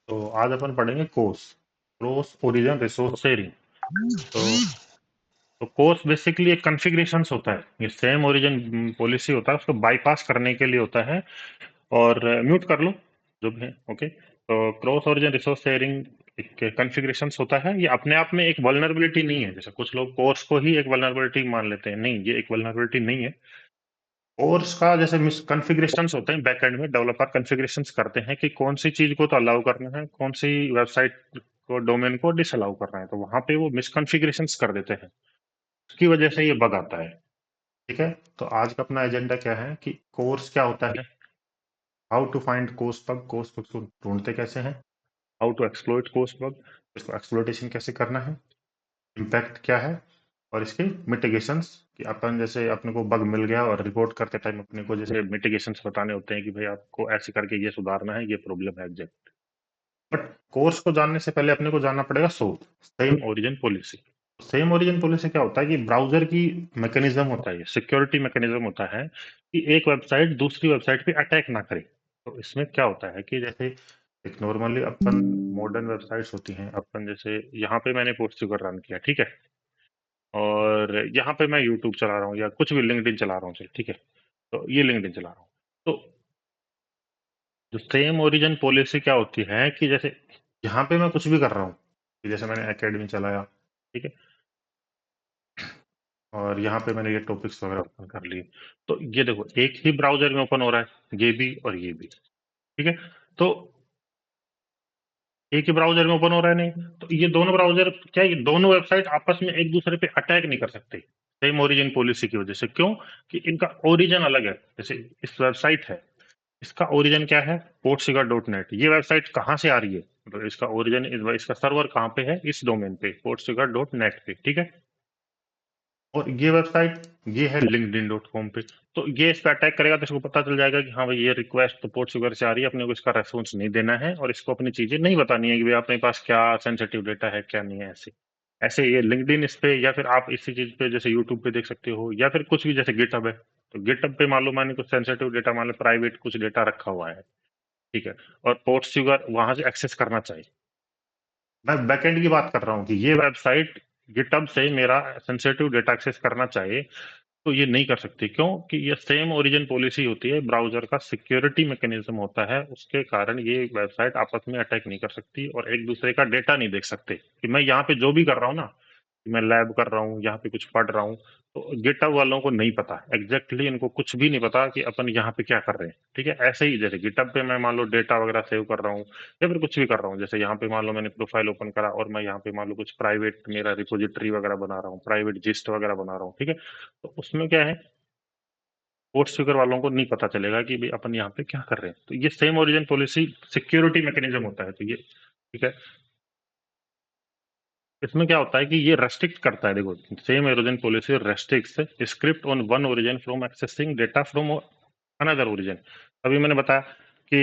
तो आज अपन पढ़ेंगे course cross origin resource sharing. तो कोर्स बेसिकली एक कॉन्फ़िगरेशंस होता है, ये सेम ओरिजिन पॉलिसी होता है, उसको बाईपास करने के लिए होता है। और म्यूट कर लो जो भी है। ओके, तो क्रॉस ओरिजिन रिसोर्स शेयरिंग एक कॉन्फ़िगरेशंस होता है। ये अपने आप में एक वल्नरेबिलिटी नहीं है, जैसे कुछ लोग कोर्स को ही एक वल्नरेबिलिटी मान लेते हैं। नहीं, ये एक वल्नरेबिलिटी नहीं है। कोर्स का जैसे मिस कॉन्फ़िगरेशंस होते हैं, बैकएंड में डेवलपर कॉन्फ़िगरेशंस करते हैं कि कौन सी चीज को तो अलाउ करना है, कौन सी वेबसाइट को डोमेन को डिसअलाउ करना है, तो वहां पे वो मिसकॉन्फ़िगरेशंस कर देते हैं। उसकी वजह से ये बग आता है। ठीक है, तो आज का अपना एजेंडा क्या है कि कोर्स क्या होता है, how to find CORS bug, CORS bug को ढूंढते कैसे हैं, how to exploit CORS bug, इसको एक्सप्लॉइटेशन कैसे करना है, इम्पैक्ट क्या है, और इसके मिटिगेशंस कि अपन जैसे अपने को बग मिल गया और रिपोर्ट करते टाइम अपने को जैसे मिटिगेशंस बताने होते हैं कि भाई आपको ऐसे करके ये सुधारना है, ये प्रॉब्लम है एग्जैक्ट। बट कोर्स को जानने से पहले अपने को जानना पड़ेगा same origin policy. Same origin policy क्या होता है कि ब्राउजर की मैकेनिज्म होता है, सिक्योरिटी मैकेनिज्म होता है कि एक वेबसाइट दूसरी वेबसाइट पे अटैक ना करे। तो इसमें क्या होता है कि जैसे एक नॉर्मली अपन मॉडर्न वेबसाइट्स होती हैं, अपन जैसे यहाँ पे मैंने पोर्टुगल रन किया, ठीक है, और यहाँ पे मैं यूट्यूब चला रहा हूँ या कुछ भी लिंक्डइन चला रहा हूँ, चल ठीक है, तो ये लिंक्डइन चला रहा हूँ। तो जो सेम ओरिजिन पॉलिसी क्या होती है कि जैसे यहाँ पे मैं कुछ भी कर रहा हूँ, कि जैसे मैंने एकेडमी चलाया, ठीक है, और यहाँ पे मैंने ये टॉपिक्स वगैरह ओपन कर लिए, तो ये देखो एक ही ब्राउजर में ओपन हो रहा है, ये भी और ये भी, ठीक है। तो एक ही ब्राउजर में ओपन हो रहा है, नहीं तो ये दोनों ब्राउजर क्या है, ये दोनों वेबसाइट आपस में एक दूसरे पे अटैक नहीं कर सकते सेम ओरिजिन पॉलिसी की वजह से। क्यों? कि इनका ओरिजिन अलग है। जैसे इस वेबसाइट है, इसका ओरिजिन क्या है, portugal.net। ये वेबसाइट कहाँ से आ रही है, मतलब इसका ओरिजिन, इसका सर्वर कहाँ पे है, इस डोमेन पे portugal.net पे, ठीक है। और ये वेबसाइट ये है linkedin.com पे। तो ये इस पे अटैक करेगा तो इसको पता चल जाएगा कि हाँ भाई ये रिक्वेस्ट तो पोर्चुगल से आ रही है, अपने को इसका रेस्पॉन्स नहीं देना है और इसको अपनी चीजें नहीं बतानी है कि भाई अपने पास क्या सेंसिटिव डेटा है क्या नहीं है। ऐसे ऐसे ये लिंक्डइन इस पे, या फिर आप इसी चीज पे जैसे यूट्यूब पे देख सकते हो, या फिर कुछ भी जैसे गिटहब है, तो गिटहब पे मान लो मैंने कुछ सेंसिटिव डेटा, मान लो प्राइवेट कुछ डेटा रखा हुआ है, ठीक है, और पोर्चुगल वहां से एक्सेस करना चाहिए। मैं बैकएंड की बात कर रहा हूँ कि ये वेबसाइट गिटहब से मेरा सेंसिटिव डेटा एक्सेस करना चाहिए, तो ये नहीं कर सकती। क्यों? कि ये सेम ओरिजिन पॉलिसी होती है, ब्राउजर का सिक्योरिटी मैकेनिज्म होता है, उसके कारण ये वेबसाइट आपस में अटैक नहीं कर सकती और एक दूसरे का डेटा नहीं देख सकते। कि मैं यहाँ पे जो भी कर रहा हूँ ना, मैं लैब कर रहा हूँ, यहाँ पे कुछ पढ़ रहा हूँ, तो गिटहब वालों को नहीं पता एग्जैक्टली, इनको कुछ भी नहीं पता कि अपन यहाँ पे क्या कर रहे हैं। ठीक है, ऐसे ही जैसे गिटहब पे मैं मान लो डेटा वगैरह सेव कर रहा हूँ या फिर कुछ भी कर रहा हूँ, जैसे यहाँ पे मान लो मैंने प्रोफाइल ओपन करा और मैं यहाँ पे मान लो कुछ प्राइवेट मेरा रिपोजिटरी वगैरह बना रहा हूँ, प्राइवेट जिस्ट वगैरह बना रहा हूँ, ठीक है, तो उसमें क्या है, पोस्ट फिगर वालों को नहीं पता चलेगा कि भाई अपन यहाँ पे क्या कर रहे हैं। तो ये same origin policy security mechanism होता है, तो ये ठीक है। इसमें क्या होता है कि ये रेस्ट्रिक्ट करता है, देखो same origin policy restricts script on one origin from accessing data from another origin. अभी मैंने बताया कि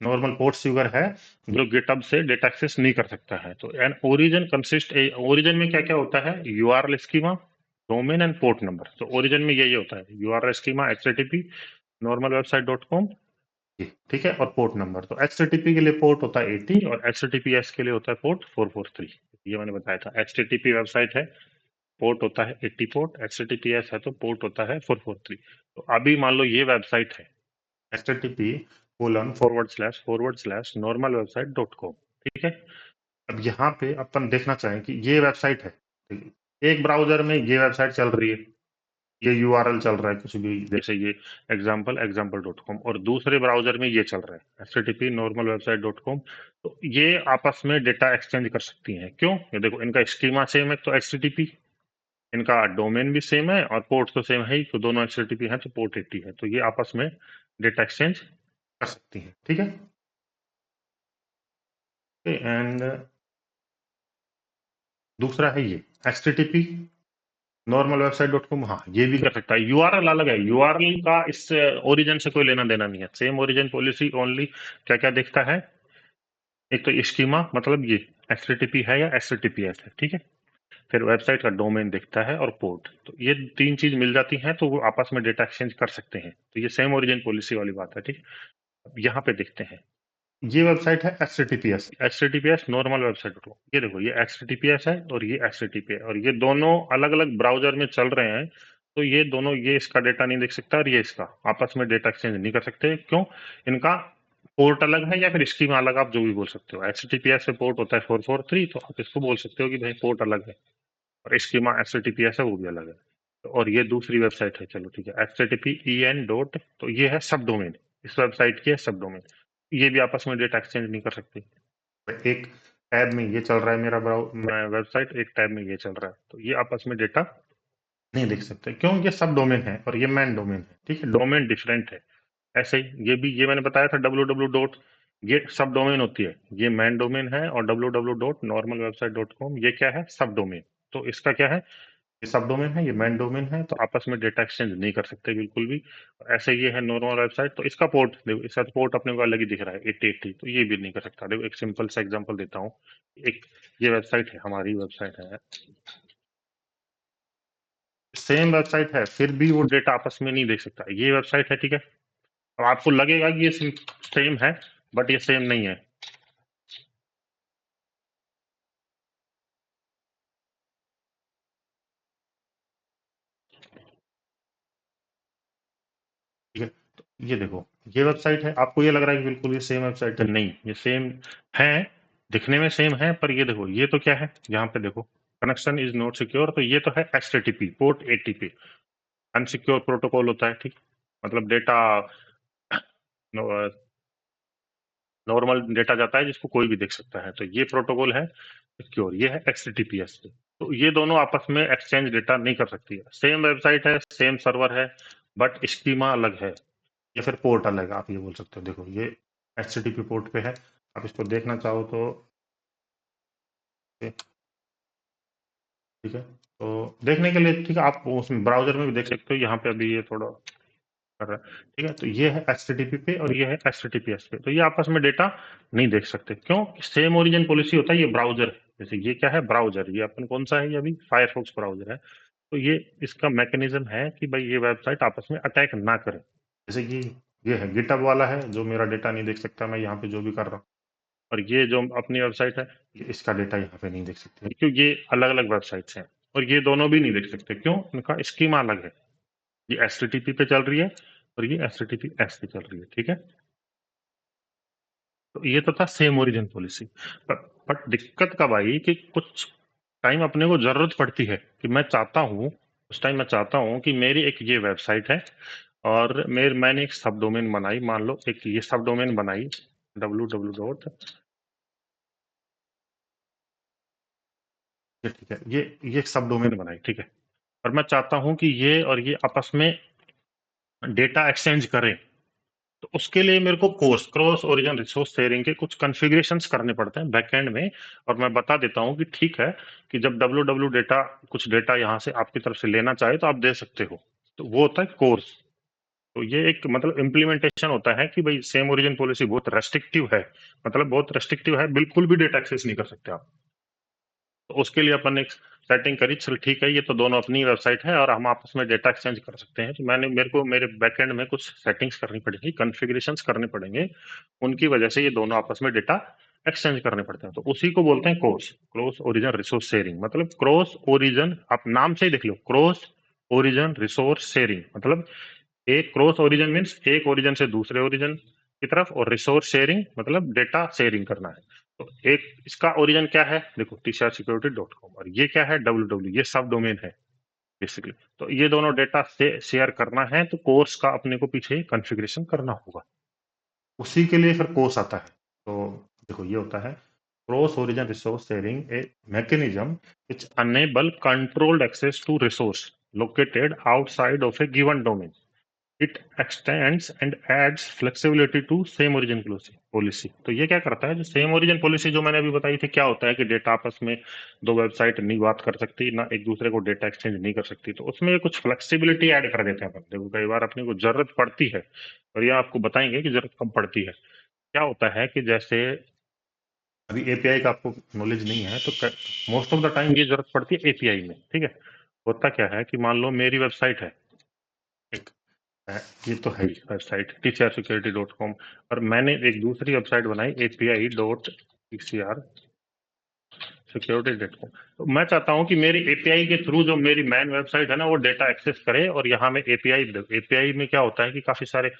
नॉर्मल पोर्ट सुगर है जो गिटहब से डेटा एक्सेस नहीं कर सकता है। तो एन ओरिजिन कंसिस्ट, ओरिजिन में क्या क्या होता है, URL schema, domain and port number. तो ओरिजिन में ये होता है URL schema, HTTP normal website dot com, ठीक है, और पोर्ट नंबर। तो एचटीटीपी के लिए पोर्ट होता है 80 और एचटीटीपीएस के लिए होता है पोर्ट 443। ये मैंने बताया था, एचटीटीपी वेबसाइट है, पोर्ट होता है 80 पोर्ट, एचटीटीपीएस है तो पोर्ट होता है 443। तो अभी मान लो ये वेबसाइट है http:// normal website dot com, ठीक है। अब यहाँ पे अपन देखना चाहें कि ये वेबसाइट है, ठीक है? एक ब्राउजर में ये वेबसाइट चल रही है, ये यूआरएल चल रहा है कुछ भी, जैसे ये एग्जाम्पल.com, और दूसरे ब्राउजर में ये चल रहा है http normal website dot com. तो ये आपस में डेटा एक्सचेंज कर सकती हैं। क्यों? ये देखो इनका स्कीमा सेम है तो http, इनका डोमेन भी सेम है और पोर्ट तो सेम है ही, तो दोनों http है तो पोर्ट 80 है, तो ये आपस में डेटा एक्सचेंज कर सकती हैं, ठीक है। एंड दूसरा है ये http normal website dot com, हाँ ये भी कर सकता है। यूआरएल अलग है, यूआरएल का इस ओरिजिन से कोई लेना देना नहीं है। सेम ओरिजिन पॉलिसी ओनली क्या क्या देखता है, एक तो स्कीमा मतलब ये एचटीटीपी है या एचटीटीपीएस है, ठीक है, फिर वेबसाइट का डोमेन दिखता है और पोर्ट। तो ये तीन चीज मिल जाती हैं तो वो आपस में डेटा एक्सचेंज कर सकते हैं। तो ये सेम ओरिजिन पॉलिसी वाली बात है, ठीक है। अब यहाँ पे देखते हैं ये वेबसाइट है एच टी नॉर्मल वेबसाइट को, ये देखो ये एच है और ये एच है और ये दोनों अलग अलग ब्राउजर में चल रहे हैं। तो ये दोनों, ये इसका डेटा नहीं देख सकता और ये इसका, आपस में डेटा एक्सचेंज नहीं कर सकते। क्यों? इनका पोर्ट अलग है या फिर स्कीमा अलग, आप जो भी बोल सकते हो। एच पे पोर्ट होता है 443, तो आप इसको बोल सकते हो कि भाई पोर्ट अलग है, और स्कीमा एच है वो भी अलग है। और ये दूसरी वेबसाइट है, चलो ठीक है, http तो ये है सब डोमेन, इस वेबसाइट की है सब डोमेन। ये भी आपस में डेटा एक्सचेंज नहीं कर सकते। एक टैब में ये चल रहा है मेरा वेबसाइट, एक टैब में ये चल रहा है, तो ये आपस में डेटा नहीं देख सकते। क्यों? ये सब डोमेन है और ये मैन डोमेन है, ठीक है, डोमेन डिफरेंट है। ऐसे ही ये भी, ये मैंने बताया था www डॉट, ये सब डोमेन होती है, ये मैन डोमेन है, और www dot normal website dot com ये क्या है? सब डोमेन। तो इसका क्या है? ये सब डोमेन है, ये मेन डोमेन है, तो आपस में डेटा एक्सचेंज नहीं कर सकते बिल्कुल भी। ऐसे ये है नॉर्मल वेबसाइट, तो इसका पोर्ट देखो, इसका पोर्ट अपने को अलग ही दिख रहा है 8080, तो ये भी नहीं कर सकता। देखो एक सिंपल सा एग्जांपल देता हूँ। एक ये वेबसाइट है, हमारी वेबसाइट है, सेम वेबसाइट है, फिर भी वो डेटा आपस में नहीं देख सकता। ये वेबसाइट है, ठीक है, अब आपको लगेगा कि ये सेम है, बट ये सेम नहीं है। ठीक है, तो ये देखो, ये वेबसाइट है, आपको ये लग रहा है कि बिल्कुल ये सेम वेबसाइट है, नहीं, ये सेम है, दिखने में सेम है, पर ये देखो, ये तो क्या है, यहाँ पे देखो, कनेक्शन इज नॉट सिक्योर, तो ये तो है एचटीटीपी पोर्ट 80 पे, अनसिक्योर प्रोटोकॉल होता है, ठीक, मतलब डेटा नॉर्मल डेटा जाता है जिसको कोई भी देख सकता है, तो ये प्रोटोकॉल है सिक्योर, ये है एचटीटीपीएस पे। तो ये दोनों आपस में एक्सचेंज डेटा नहीं कर सकती है। सेम वेबसाइट है, सेम सर्वर है, बट स्कीमा अलग है, या फिर पोर्ट अलग है, आप ये बोल सकते हो। देखो ये एचटीटीपी पोर्ट पे है, आप इसको देखना चाहो तो ठीक है, तो देखने के लिए ठीक है, आप उसमें ब्राउजर में भी देख सकते हो, यहाँ पे अभी ये थोड़ा कर रहा है, ठीक है, तो ये है एचटीटीपी पे और ये है एचटीटीपीएस पे, तो ये आपस में डेटा नहीं देख सकते। क्यों? सेम ओरिजिन पॉलिसी होता है, ये ब्राउजर है, जैसे ये क्या है, ब्राउजर, ये अपन कौन सा है, ये अभी फायरफॉक्स ब्राउजर है, तो ये इसका मैकेनिज्म है कि भाई ये वेबसाइट आपस में अटैक ना करे। जैसे कि ये है गिटहब वाला है, जो मेरा डेटा नहीं देख सकता, मैं यहाँ पे जो भी कर रहा हूँ, और ये जो अपनी वेबसाइट है, ये इसका डेटा यहाँ पे नहीं देख सकते, क्यों? ये अलग अलग वेबसाइट्स हैं, और ये दोनों भी नहीं देख सकते। क्यों? इनका स्कीमा अलग है, ये एचटीटीपी पे चल रही है और ये एचटीटीपीएस पे चल रही है, ठीक है। तो ये तो था सेम ओरिजिन पॉलिसी, बट दिक्कत कब आई कि कुछ टाइम अपने को जरूरत पड़ती है कि मैं चाहता हूँ, उस टाइम मैं चाहता हूँ कि मेरी एक ये वेबसाइट है, और मैंने एक सब डोमेन बनाई, मान लो एक ये सब डोमेन बनाई www डॉट, ठीक है, ये एक सब डोमेन बनाई, ठीक है, और मैं चाहता हूँ कि ये और ये आपस में डेटा एक्सचेंज करें। तो उसके लिए मेरे को क्रॉस ओरिजिन रिसोर्स शेयरिंग के कुछ कॉन्फ़िगरेशंस करने पड़ते हैं बैकएंड में, और मैं बता देता हूँ कि ठीक है, कि जब www डेटा, कुछ डेटा यहाँ से आपकी तरफ से लेना चाहे तो आप दे सकते हो, तो वो होता है कोर्स। तो ये एक मतलब इम्प्लीमेंटेशन होता है कि भाई सेम ओरिजिन पॉलिसी बहुत रेस्ट्रिक्टिव है, मतलब बहुत रेस्ट्रिक्टिव है, बिल्कुल भी डेटा एक्सेस नहीं कर सकते आप। तो उसके लिए अपन ने एक सेटिंग करी, चल ठीक है, ये तो दोनों अपनी वेबसाइट है और हम आपस में डेटा एक्सचेंज कर सकते हैं, तो मैंने, मेरे को मेरे बैकएंड में कुछ सेटिंग्स करनी पड़ेगी, कॉन्फ़िगरेशंस करने पड़ेंगे, उनकी वजह से ये दोनों आपस में डेटा एक्सचेंज करने पड़ते हैं। तो उसी को बोलते हैं course, cross origin resource sharing, मतलब क्रॉस ओरिजिन, आप नाम से ही देख लो, क्रॉस ओरिजिन रिसोर्स शेयरिंग, मतलब एक क्रॉस ओरिजिन मीन्स एक ओरिजिन से दूसरे ओरिजिन की तरफ, और रिसोर्स शेयरिंग मतलब डेटा शेयरिंग करना है। तो एक इसका ओरिजिन क्या है, देखो tcrsecurity.com, और ये क्या है, www, ये सब डोमेन है बेसिकली। तो ये दोनों डेटा से शेयर करना है, तो कोर्स का अपने को पीछे कॉन्फ़िगरेशन करना होगा, उसी के लिए फिर कोर्स आता है। तो देखो ये होता है cross origin resource sharing, a mechanism which enable controlled access to resource located outside of a given domain. It extends and adds flexibility to same origin policy. तो ये क्या करता है, जो सेम ओरिजिन पॉलिसी जो मैंने अभी बताई थी, क्या होता है कि डेटा आपस में दो वेबसाइट नहीं बात कर सकती, ना एक दूसरे को डेटा एक्सचेंज नहीं कर सकती, तो उसमें ये कुछ फ्लेक्सिबिलिटी ऐड कर देते हैं अपन। देखो कई बार अपने को जरूरत पड़ती है, और ये आपको बताएंगे कि जरूरत कब पड़ती है। क्या होता है कि जैसे अभी एपीआई का आपको नॉलेज नहीं है, तो मोस्ट ऑफ द टाइम ये जरूरत पड़ती है एपीआई में, ठीक है। होता क्या है कि मान लो मेरी वेबसाइट है, ये तो है ही वेबसाइट tcrsecurity.com। और मैंने एक दूसरी वेबसाइट बनाई api.tcr security.com। तो मैं चाहता हूं कि मेरी एपीआई के थ्रू जो मेरी मेन वेबसाइट है ना वो डेटा एक्सेस करे, और यहाँ में एपीआई में क्या होता है कि काफी सारे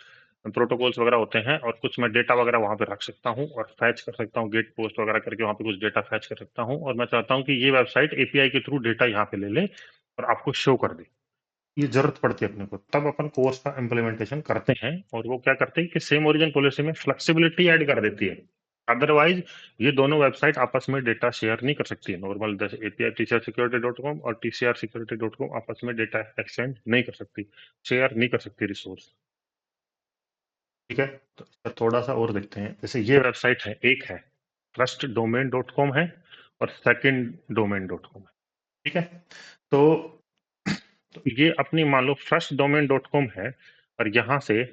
प्रोटोकॉल्स वगैरह होते हैं, और कुछ मैं डेटा वगैरह वहां पे रख सकता हूँ और फैच कर सकता हूँ, गेट पोस्ट वगैरह करके वहां पे कुछ डेटा फैच कर सकता हूँ। और मैं चाहता हूँ कि ये वेबसाइट एपीआई के थ्रू डेटा यहाँ पे ले ले और आपको शो कर दे। ये जरूरत पड़ती है अपने को, तब अपन कोर्स का इम्प्लीमेंटेशन करते हैं। और वो क्या करते हैं कि सेम ओरिजिन पॉलिसी में फ्लेक्सिबिलिटी ऐड कर देती है। अदरवाइज ये दोनों वेबसाइट आपस में डेटा शेयर नहीं कर सकती है। नॉर्मल जैसे API TCR security dot com और टीसीआर सिक्योरिटी डॉट कॉम आपस में डेटा एक्सचेंज नहीं कर सकती, शेयर नहीं कर सकती रिसोर्स। ठीक है, तो इसका थोड़ा सा और देखते हैं। जैसे ये वेबसाइट है, एक है ट्रस्ट डोमेन डॉट कॉम है और सेकंड डोमेन डॉट कॉम है। ठीक है, तो ये अपनी मान लो फर्स्ट डोमेन डॉट कॉम है, और यहाँ से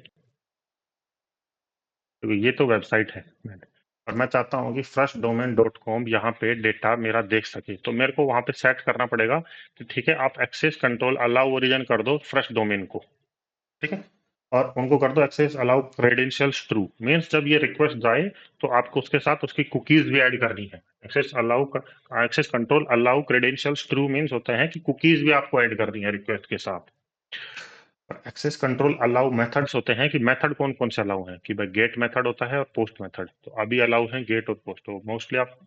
तो ये तो वेबसाइट है और मैं चाहता हूँ कि फर्स्ट डोमेन डॉट कॉम यहाँ पे डेटा मेरा देख सके। तो मेरे को वहां पे सेट करना पड़ेगा कि ठीक है, आप एक्सेस कंट्रोल अलाउ ओरिजिन कर दो फर्स्ट डोमेन को। ठीक है, और उनको कर दो access allow credentials true. Means जब ये रिक्वेस्ट जाए तो आपको उसके साथ उसकी कुकीज भी ऐड करनी है। Access control allow credentials true means होता है कि कुकीज भी आपको ऐड करनी है रिक्वेस्ट के साथ। एक्सेस कंट्रोल अलाउ मेथड्स होते हैं कि मेथड कौन कौन से अलाउ हैं, कि भाई गेट मेथड होता है और पोस्ट मेथड। तो अभी अलाउ है गेट और पोस्ट। तो मोस्टली आप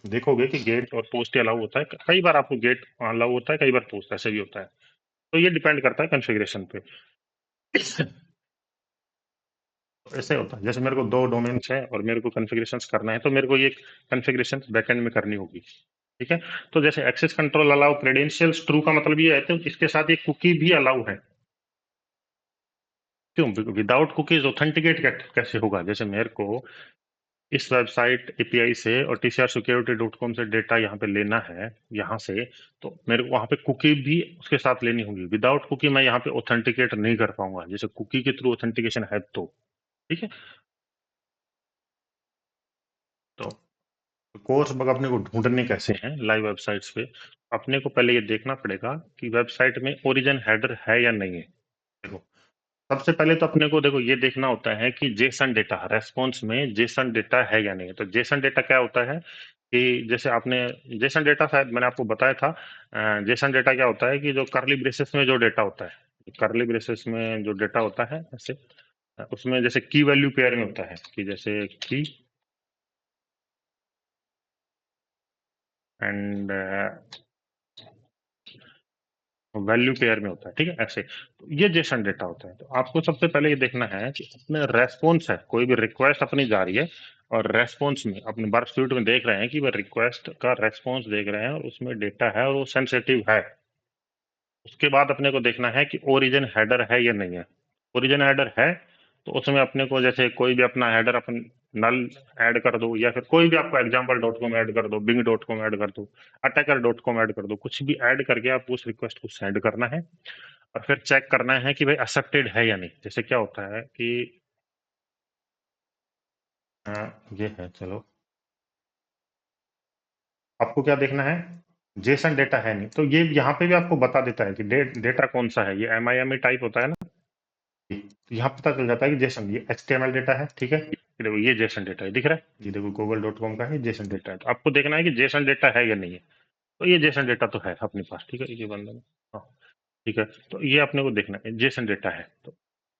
देखोगे कि गेट और पोस्ट ही अलाउ होता है। कई बार आपको गेट अलाउ होता है, कई बार पोस्ट, ऐसे भी होता है। तो ये डिपेंड करता है कॉन्फ़िगरेशन पे। ऐसे होता है जैसे मेरे को दो डोमेन्स है और मेरे को कॉन्फ़िगरेशंस करना है, तो मेरे को ये कॉन्फ़िगरेशन बैकएंड में करनी होगी। ठीक है, तो जैसे access control allow credentials true का मतलब ये है तो इसके साथ ये कुकी भी अलाउ है। क्यों? विदाउट कुकीज ऑथेंटिकेट कैसे होगा? जैसे मेरे को इस वेबसाइट एपीआई से और टीसीआर सिक्योरिटी डॉट कॉम से डेटा यहाँ पे लेना है यहाँ से, तो मेरे को वहां पे कुकी भी उसके साथ लेनी होगी। विदाउट कुकी मैं यहाँ पे ऑथेंटिकेट नहीं कर पाऊंगा, जैसे कुकी के थ्रू ऑथेंटिकेशन है तो। ठीक है, तो कोर्स बग अपने को ढूंढने कैसे हैं लाइव वेबसाइट्स पे? अपने को पहले ये देखना पड़ेगा कि वेबसाइट में ओरिजिन हेडर है या नहीं है। देखो, सबसे पहले तो अपने को देखो ये देखना होता है कि जेसन डेटा रेस्पॉन्स में जेसन डेटा है या नहीं है। तो जेसन डेटा क्या होता है कि जैसे आपने जेसन डेटा शायद मैंने आपको बताया था। जेसन डेटा क्या होता है कि जो करली ब्रेसेस में जो डेटा होता है, करली ब्रेसेस में जो डेटा होता है ऐसे, उसमें जैसे की वैल्यू पेयर में होता है कि जैसे की एंड वैल्यू पेयर में होता है। ठीक है, ऐसे तो ये जेसन डेटा होता है। तो आपको सबसे पहले ये देखना है कि अपने रेस्पॉन्स है, कोई भी रिक्वेस्ट अपनी जा रही है और रेस्पॉन्स में अपने वर्क स्यूट में देख रहे हैं कि वह रिक्वेस्ट का रेस्पॉन्स देख रहे हैं और उसमें डेटा है और वो सेंसिटिव है। उसके बाद अपने को देखना है कि ओरिजिन हेडर है या नहीं है। ओरिजिन हेडर है तो उसमें अपने को जैसे कोई भी अपना हेडर अपन नल ऐड कर दो, या फिर कोई भी आपको एग्जाम्पल डॉट कॉम ऐड कर दो, बिंग डॉट कॉम ऐड कर दो, अटैकर डॉट कॉम ऐड कर दो, कुछ भी ऐड करके आप उस रिक्वेस्ट को सेंड करना है। और फिर चेक करना है कि भाई एक्सेप्टेड है या नहीं। जैसे क्या होता है कि ये है, चलो आपको क्या देखना है, जेसन डेटा है नहीं, तो ये यहाँ पे भी आपको बता देता है कि डेटा कौन सा है। ये एमआईएमई टाइप होता है ना, यहाँ पता चल जाता है कि जेसन, ये एचटीएमएल डेटा है। ठीक है, ये देखो ये जेसन डेटा है, दिख रहा है, ये देखो google.com का है, जेसन डेटा है। तो आपको देखना है कि जेसन डेटा है या नहीं है। तो ये जेसन डेटा तो है अपने पास। ठीक है, ये बंदा, हाँ ठीक है, तो ये अपने को देखना है जेसन डेटा है। तो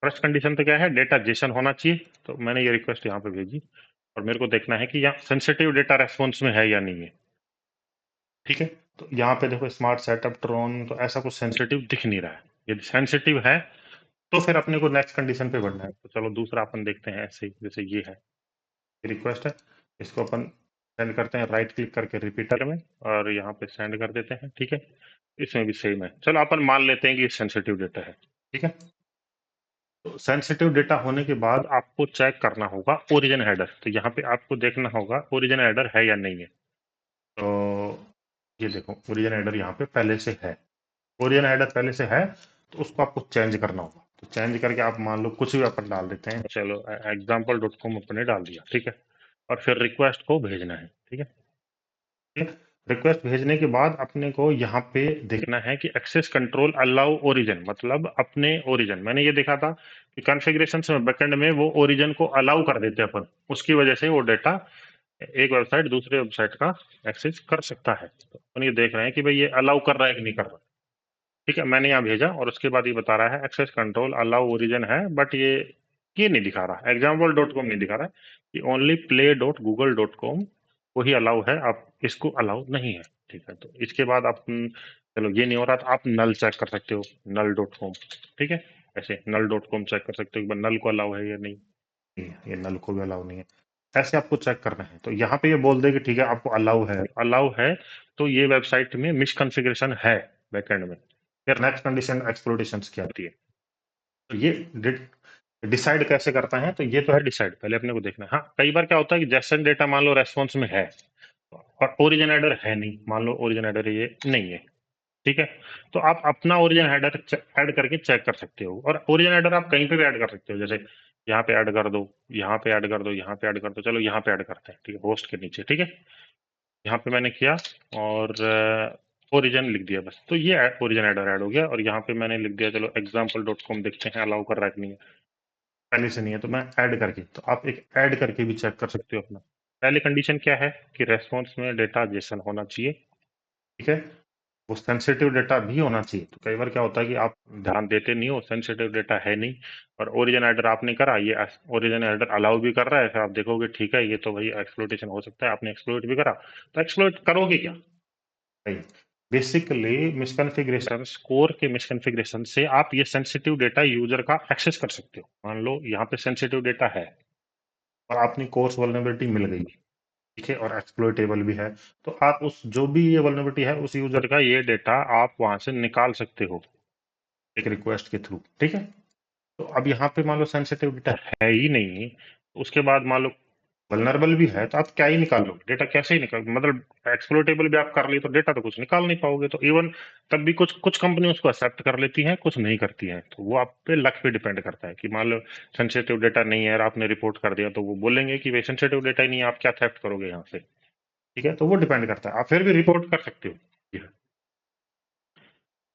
फर्स्ट कंडीशन तो क्या है, डेटा जेसन होना चाहिए। तो मैंने ये रिक्वेस्ट यहाँ पे भेजी और मेरे को देखना है कि यहाँ सेंसिटिव डेटा रेस्पॉन्स में है या नहीं है। ठीक है, तो यहाँ पे देखो स्मार्ट सेटअप ट्रोन, तो ऐसा कुछ सेंसिटिव दिख नहीं रहा है। यदि सेंसिटिव है तो फिर अपने को नेक्स्ट कंडीशन पे बढ़ना है। तो चलो दूसरा अपन देखते हैं ऐसे ही, जैसे ये है रिक्वेस्ट है, इसको अपन सेंड करते हैं राइट क्लिक करके रिपीटर में और यहाँ पे सेंड कर देते हैं। ठीक है, इसमें भी सेम है। चलो अपन मान लेते हैं कि ये सेंसिटिव डेटा है। ठीक है, तो सेंसिटिव डेटा होने के बाद आपको चेक करना होगा ओरिजिन हेडर। तो यहाँ पे आपको देखना होगा ओरिजिन हेडर है या नहीं है। तो ये देखो ओरिजिन हेडर यहाँ पे पहले से है। ओरिजिन हेडर पहले से है तो उसको आपको चेंज करना होगा। तो चेंज करके आप मान लो कुछ भी अपन डाल देते हैं, चलो एग्जाम्पल डॉट कॉम अपने डाल दिया। ठीक है, और फिर रिक्वेस्ट को भेजना है। ठीक है, ठीक है? रिक्वेस्ट भेजने के बाद अपने को यहाँ पे देखना है कि एक्सेस कंट्रोल अलाउ ओरिजिन, मतलब अपने ओरिजिन। मैंने ये देखा था कि कॉन्फ़िगरेशंस में बैकएंड में वो ओरिजिन को अलाउ कर देते हैं अपन, उसकी वजह से वो डेटा एक वेबसाइट दूसरे वेबसाइट का एक्सेस कर सकता है। तो अपन ये देख रहे हैं कि भाई ये अलाउ कर रहा है कि नहीं कर रहा। ठीक है, मैंने यहाँ भेजा और उसके बाद ये बता रहा है एक्सेस कंट्रोल अलाउ ओरिजिन है, बट ये नहीं दिखा रहा, एग्जाम्पल डॉट कॉम नहीं दिखा रहा है कि only play dot Google dot com वही अलाउ है, आप इसको अलाउ नहीं है। ठीक है, तो इसके बाद आप चलो ये नहीं हो रहा तो आप नल चेक कर सकते हो, नल डॉट कॉम। ठीक है, ऐसे नल डॉट कॉम चेक कर सकते हो नल को अलाउ है या नहीं। ये नल को भी अलाउ नहीं है, ऐसे आपको चेक करना है। तो यहाँ पे ये बोल दे कि ठीक है आपको अलाउ है, तो ये वेबसाइट में मिसकॉन्फ़िगरेशन है बैकएंड में। फिर नेक्स्ट कंडीशन एक्सप्लोइटेशंस की आती है। तो ये डिसाइड कैसे करता है, तो ये तो है डिसाइड, पहले अपने को देखना है। हाँ, कई बार क्या होता है कि जेसन डेटा मान लो रेस्पॉन्स में है और ओरिजिन हेडर है नहीं, मान लो ओरिजिन हेडर ये नहीं है। ठीक है, तो आप अपना ओरिजिन हेडर ऐड करके चेक कर सकते हो, और ओरिजिन हेडर आप कहीं पे भी ऐड कर सकते हो, जैसे यहाँ पे ऐड कर दो, यहाँ पे ऐड कर दो, यहाँ पे ऐड कर दो। चलो यहाँ पे ऐड करते हैं, ठीक है, होस्ट के नीचे। ठीक है, यहाँ पे मैंने किया और ओरिजिन लिख दिया बस, तो ये ओरिजिन हेडर ऐड हो गया। और यहाँ पे मैंने लिख दिया, चलो एग्जाम्पल डॉट कॉम देखते हैं अलाउ कर रहा है कि नहीं है। पहले से नहीं है तो मैं ऐड करके, तो आप एक ऐड करके भी चेक कर सकते हो अपना। पहली कंडीशन क्या है कि रेस्पॉन्स में डेटा जेसन होना चाहिए। ठीक है, वो सेंसिटिव डेटा भी होना चाहिए। तो कई बार क्या होता है कि आप ध्यान देते नहीं हो, सेंसिटिव डेटा है नहीं और ओरिजिन एडर आपने करा, ये ओरिजिन एडर अलाउ भी कर रहा है, फिर आप देखोगे ठीक है ये तो भाई एक्सप्लोइटेशन हो सकता है, आपने एक्सप्लोइट भी करा, तो एक्सप्लोइट करोगे क्या भाई? बेसिकली मिसकॉन्फ़िगरेशन, कोर के मिसकॉन्फ़िगरेशन से आप ये सेंसिटिव डेटा यूजर का एक्सेस कर सकते हो। मान लो यहाँ पे सेंसिटिव डेटा है और आपने कोर्स वल्नरेबिलिटी मिल गई, ठीक है, और एक्सप्लॉइटेबल भी है, तो आप उस जो भी ये वल्नरेबिलिटी है उस यूजर का ये डेटा आप वहां से निकाल सकते हो एक रिक्वेस्ट के थ्रू। ठीक है, तो अब यहाँ पे मान लो सेंसिटिव डेटा है ही नहीं, तो उसके बाद मान लो वल्नरेबल भी है, तो आप क्या ही निकाल लोगे डेटा, कैसे ही निकाल, मतलब एक्सप्लोइटेबल भी आप कर लिए तो डेटा तो कुछ निकाल नहीं पाओगे। तो इवन तब भी कुछ कुछ कंपनी उसको एक्सेप्ट कर लेती हैं, कुछ नहीं करती हैं, तो वो आप पे लक पे डिपेंड करता है कि मान लो सेंसिटिव डेटा नहीं है और आपने रिपोर्ट कर दिया, तो वो बोलेंगे कि भाई सेंसिटिव डेटा ही नहीं है, आप क्या थेफ्ट करोगे यहाँ से। ठीक है, तो वो डिपेंड करता है, आप फिर भी रिपोर्ट कर सकते हो।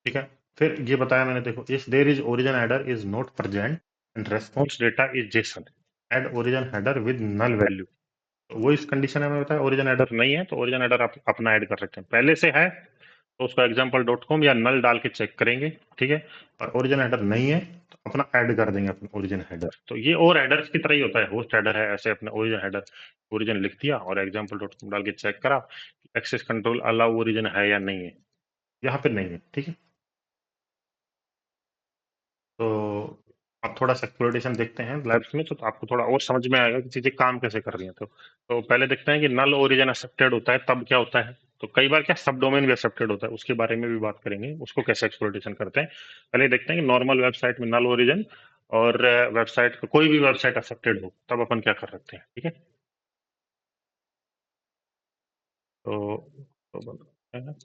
ठीक है, फिर ये बताया मैंने, देखो if there is origin header is not present and response data is JSON, add origin header with null value. तो वो इस कंडीशन में मैंने बताया ओरिजिन हेडर नहीं है तो ओरिजिन हेडर आप अपना ऐड कर सकते हैं, पहले से है तो उसको एग्जाम्पल डॉट कॉम या नल डाल के चेक करेंगे। ठीक है, और ओरिजिन हेडर नहीं है तो अपना ऐड कर देंगे अपना ओरिजिन हेडर। तो ये और हेडर्स की तरह ही होता है, होस्ट हेडर है ऐसे अपने ओरिजिन हेडर, ओरिजिन लिख दिया और एग्जाम्पल डॉट कॉम डाल के चेक करा एक्सेस कंट्रोल अलाउ ओरिजिन है या नहीं है, यहाँ पे नहीं है। ठीक है, तो आप थोड़ा सा एक्सप्लोरेशन देखते हैं लैब्स में, तो आपको थोड़ा और समझ में आएगा कि चीजें काम कैसे कर रही हैं। तो पहले देखते हैं कि नल ओरिजिन एक्सेप्टेड होता है तब क्या होता है। तो कई बार क्या सब डोमेन भी एक्सेप्टेड होता है, उसके बारे में भी बात करेंगे, उसको कैसे एक्सप्लोरेशन करते हैं। पहले देखते हैं कि नॉर्मल वेबसाइट में नल ओरिजिन और वेबसाइट कोई भी वेबसाइट एक्सेप्टेड हो तब अपन क्या कर सकते हैं। ठीक है, तो, तो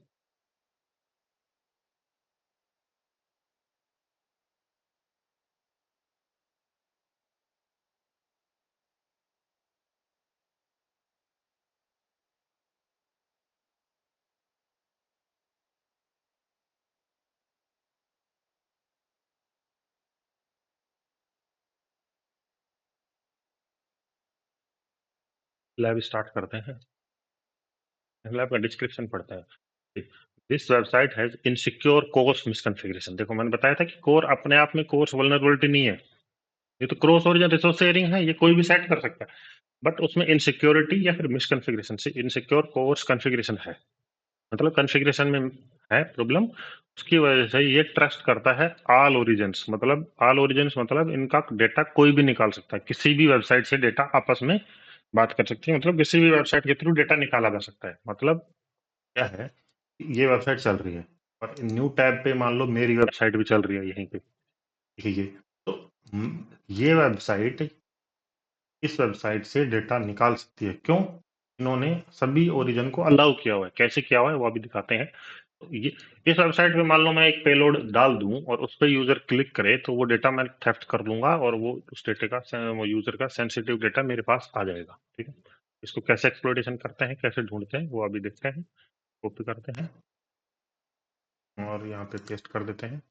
लैब स्टार्ट करते हैं। लैब का डिस्क्रिप्शन पढ़ते हैं। This website has insecure CORS misconfiguration. देखो मैंने बताया था कि कोर अपने आप में कोर्स वल्नरेबिलिटी नहीं है, ये तो क्रॉस ओरिजिन रिसोर्स शेयरिंग है, ये कोई भी सेट कर सकता है, बट उसमें इनसिक्योरिटी या फिर मिसकॉन्फ़िगरेशन से इनसिक्योर कोर्स कॉन्फ़िगरेशन है, मतलब कॉन्फ़िगरेशन में है प्रॉब्लम, उसकी वजह से ये ट्रस्ट करता है ऑल ओरिजिन्स, मतलब ऑल ओरिजिन्स मतलब इनका डेटा कोई भी निकाल सकता है, किसी भी वेबसाइट से डेटा आपस में बात कर सकती है, मतलब किसी भी वेबसाइट के थ्रू डेटा निकाला जा सकता है। मतलब क्या है, ये वेबसाइट चल रही है और न्यू टैब पे मान लो मेरी वेबसाइट भी चल रही है यहीं पे, ठीक है, ये तो ये वेबसाइट इस वेबसाइट से डेटा निकाल सकती है, क्यों? इन्होंने सभी ओरिजिन को अलाउ किया हुआ है, कैसे किया हुआ है वो अभी दिखाते हैं। तो ये इस वेबसाइट पे मान लो मैं एक पेलोड डाल दूं और उस पर यूजर क्लिक करे तो वो डेटा मैं थेफ्ट कर लूंगा और वो उस डेटा का वो यूजर का सेंसिटिव डेटा मेरे पास आ जाएगा। ठीक है, इसको कैसे एक्सप्लोइटेशन करते हैं, कैसे ढूंढते हैं वो अभी देखते हैं। कॉपी करते हैं और यहाँ पे पेस्ट कर देते हैं।